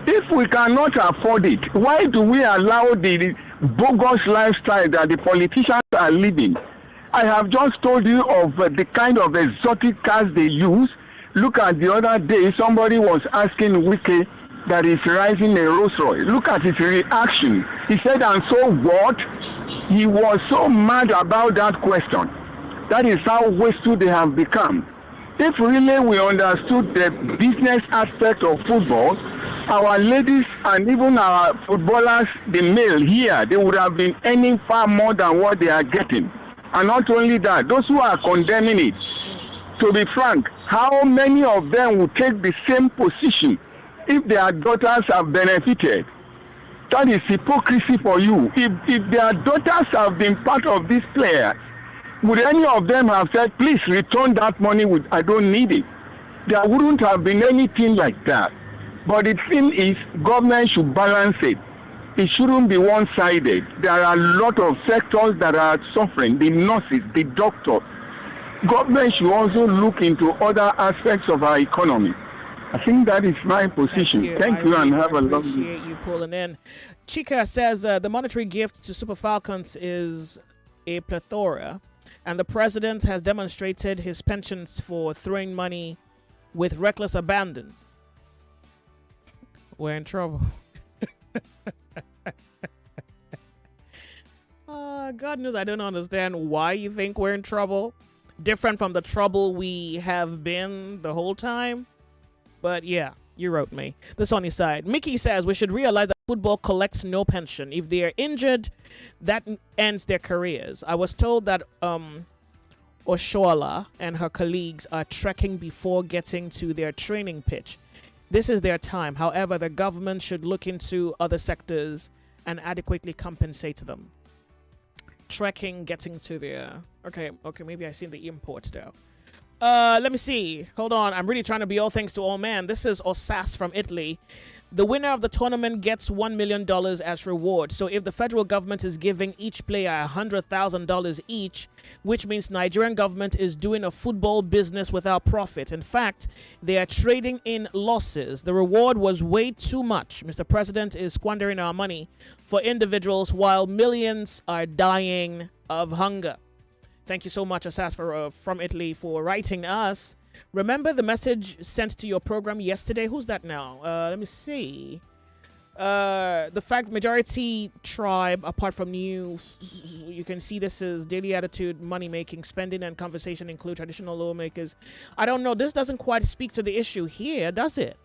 If we cannot afford it, why do we allow the bogus lifestyle that the politicians are living? I have just told you of the kind of exotic cars they use. Look at the other day, somebody was asking Wike that is rising a Rolls Royce. Look at his reaction. He said, and so what? He was so mad about that question. That is how wasteful they have become. If really we understood the business aspect of football, our ladies and even our footballers, the male here, they would have been earning far more than what they are getting. And not only that, those who are condemning it, to be frank, how many of them will take the same position if their daughters have benefited? That is hypocrisy for you. If their daughters have been part of this player, would any of them have said, please return that money, I don't need it? There wouldn't have been anything like that. But the thing is, government should balance it. It shouldn't be one-sided. There are a lot of sectors that are suffering, the nurses, the doctors. Government should also look into other aspects of our economy. I think that is my position. Thank you and have a lovely day. Appreciate you calling in. Chika says the monetary gift to Super Falcons is a plethora, and the president has demonstrated his penchant for throwing money with reckless abandon. We're in trouble. God knows I don't understand why you think we're in trouble. Different from the trouble we have been the whole time. But yeah, you wrote me. The sunny side. Mickey says we should realize that football collects no pension. If they are injured, that ends their careers. I was told that Oshoala and her colleagues are trekking before getting to their training pitch. This is their time. However, the government should look into other sectors and adequately compensate them. Trekking, getting to their... Okay, maybe I seen the import though. Let me see. Hold on. I'm really trying to be all things to all man. This is Osas from Italy. The winner of the tournament gets $1 million as reward. So if the federal government is giving each player $100,000 each, which means Nigerian government is doing a football business without profit. In fact, they are trading in losses. The reward was way too much. Mr. President is squandering our money for individuals while millions are dying of hunger. Thank you so much, Asas, from Italy, for writing us. Remember the message sent to your program yesterday? Who's that now? Let me see. The fact majority tribe, apart from you can see this is daily attitude, money making, spending, and conversation include traditional lawmakers. I don't know. This doesn't quite speak to the issue here, does it?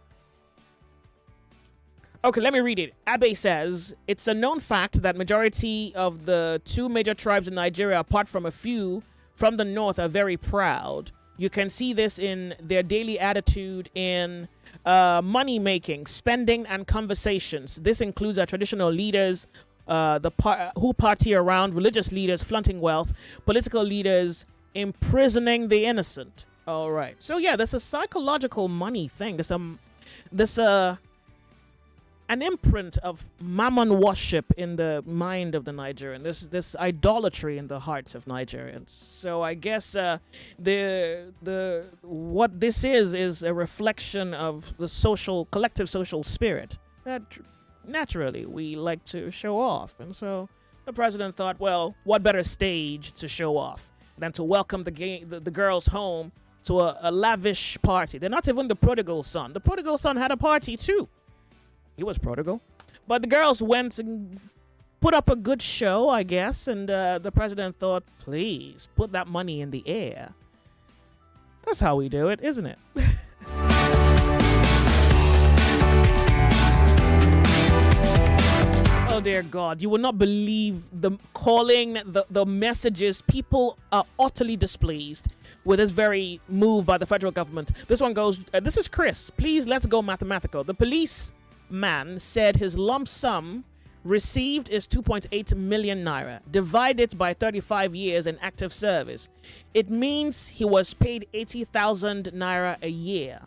Okay, let me read it. Abe says, it's a known fact that majority of the two major tribes in Nigeria, apart from a few from the north, are very proud. You can see this in their daily attitude in money making, spending, and conversations. This includes our traditional leaders, who party around, religious leaders flaunting wealth, political leaders imprisoning the innocent. All right. So yeah, there's a psychological money thing. There's an imprint of mammon worship in the mind of the Nigerian. This idolatry in the hearts of Nigerians. So I guess the what this is a reflection of the collective social spirit that naturally we like to show off. And so the president thought, well, what better stage to show off than to welcome the girls home to a lavish party. They're not even the prodigal son. The prodigal son had a party too. He was prodigal. But the girls went and put up a good show, I guess, and the president thought, please, put that money in the air. That's how we do it, isn't it? Oh, dear God. You will not believe the messages. People are utterly displeased with this very move by the federal government. This one goes, this is Chris. Please, let's go mathematical. The policeman said his lump sum received is 2.8 million naira. Divide it by 35 years in active service. It means he was paid 80,000 naira a year.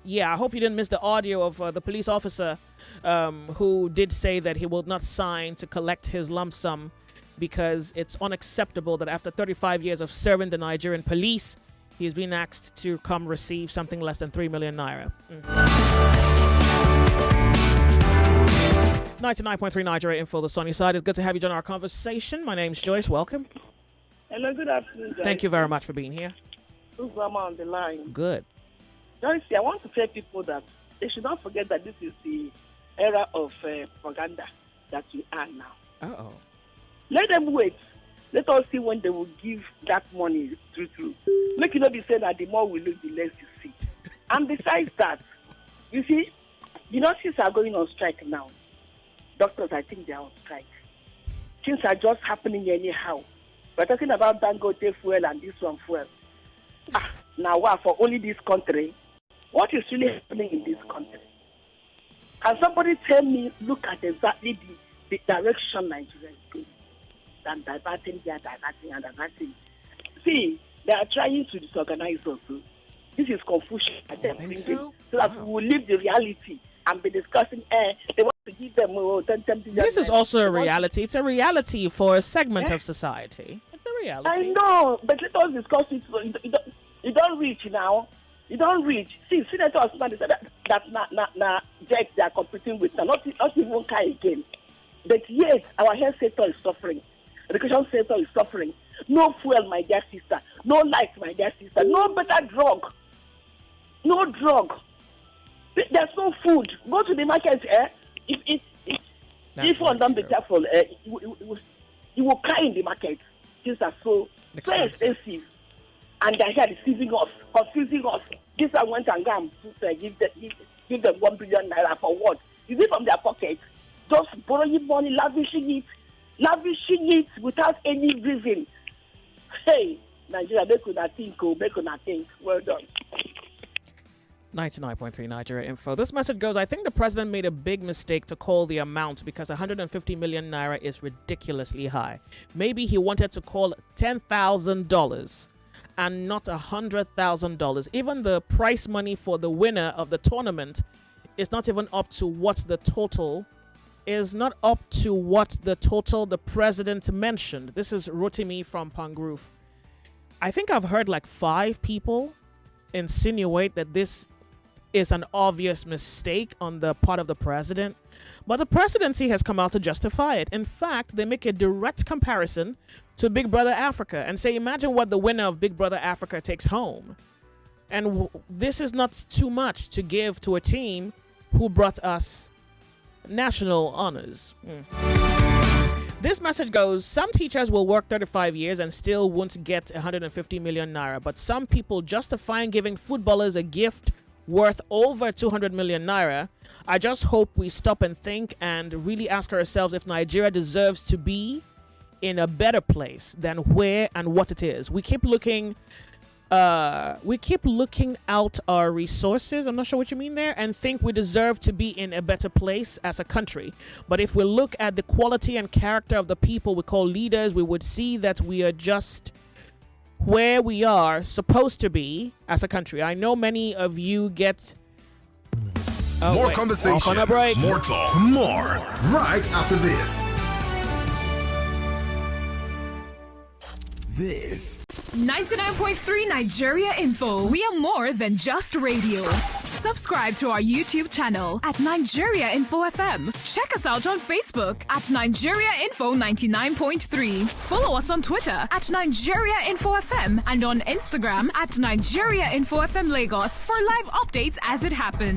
Yeah, I hope you didn't miss the audio of the police officer who did say that he will not sign to collect his lump sum because it's unacceptable that after 35 years of serving the Nigerian police, he's been asked to come receive something less than 3 million naira. 99.3 Nigeria Info, the sunny side. It's good to have you join our conversation. My name's Joyce. Welcome. Hello, good afternoon, Joyce. Thank you very much for being here. Uzama on the line. Good. Joyce, I want to tell people that they should not forget that this is the era of propaganda that we are now. Uh-oh. Let them wait. Let us see when they will give that money through. Make it not be said that the more we look, the less you see. And besides that, you see, the nurses are going on strike now. Doctors, I think they are on strike. Things are just happening anyhow. We're talking about Dangote fuel and this one fuel. Now what, for only this country? What is really happening in this country? Can somebody tell me, look at exactly the direction Nigeria is going? And diverting here, diverting. See, they are trying to disorganize us. This is confusion. So that we will leave the reality and be discussing, they want to give them 10 This is also a reality. It's a reality for a segment of society. It's a reality. I know, but let us discuss it. You don't reach now. You don't reach. See, senators now they said that jets they are competing with, not even car again. But yes, our health sector is suffering. Education sector is suffering. No fuel, my dear sister. No light, my dear sister. No better drug. No drug. There's no food. Go to the market. If one don't be careful, you will cry in the market. Things are so expensive. And they're here deceiving us, confusing us. This one went and give them 1 billion naira for what? Is it from their pocket? Just borrowing money, lavishing it without any reason. Hey, Nigeria, make una think. Well done. 99.3 Nigeria Info. This message goes, I think the president made a big mistake to call the amount because 150 million naira is ridiculously high. Maybe he wanted to call $10,000 and not $100,000. Even the prize money for the winner of the tournament is not even up to what the total the president mentioned. This is Rotimi from Pangroof. I think I've heard like 5 people insinuate that this is an obvious mistake on the part of the president. But the presidency has come out to justify it. In fact, they make a direct comparison to Big Brother Africa and say, imagine what the winner of Big Brother Africa takes home. And this is not too much to give to a team who brought us national honors. This message goes, some teachers will work 35 years and still won't get 150 million naira, but some people justifying giving footballers a gift worth over 200 million naira, I just hope we stop and think and really ask ourselves if Nigeria deserves to be in a better place than where and what it is. We keep looking out our resources, I'm not sure what you mean there, and think we deserve to be in a better place as a country. But if we look at the quality and character of the people we call leaders, we would see that we are just where we are supposed to be as a country. I know many of you get more conversation, on a break. more talk, more right after this. This 99.3 Nigeria Info. We are more than just radio. Subscribe to our YouTube channel at Nigeria Info FM. Check us out on Facebook at Nigeria Info 99.3. Follow us on Twitter at Nigeria Info FM and on Instagram at Nigeria Info FM Lagos for live updates as it happens.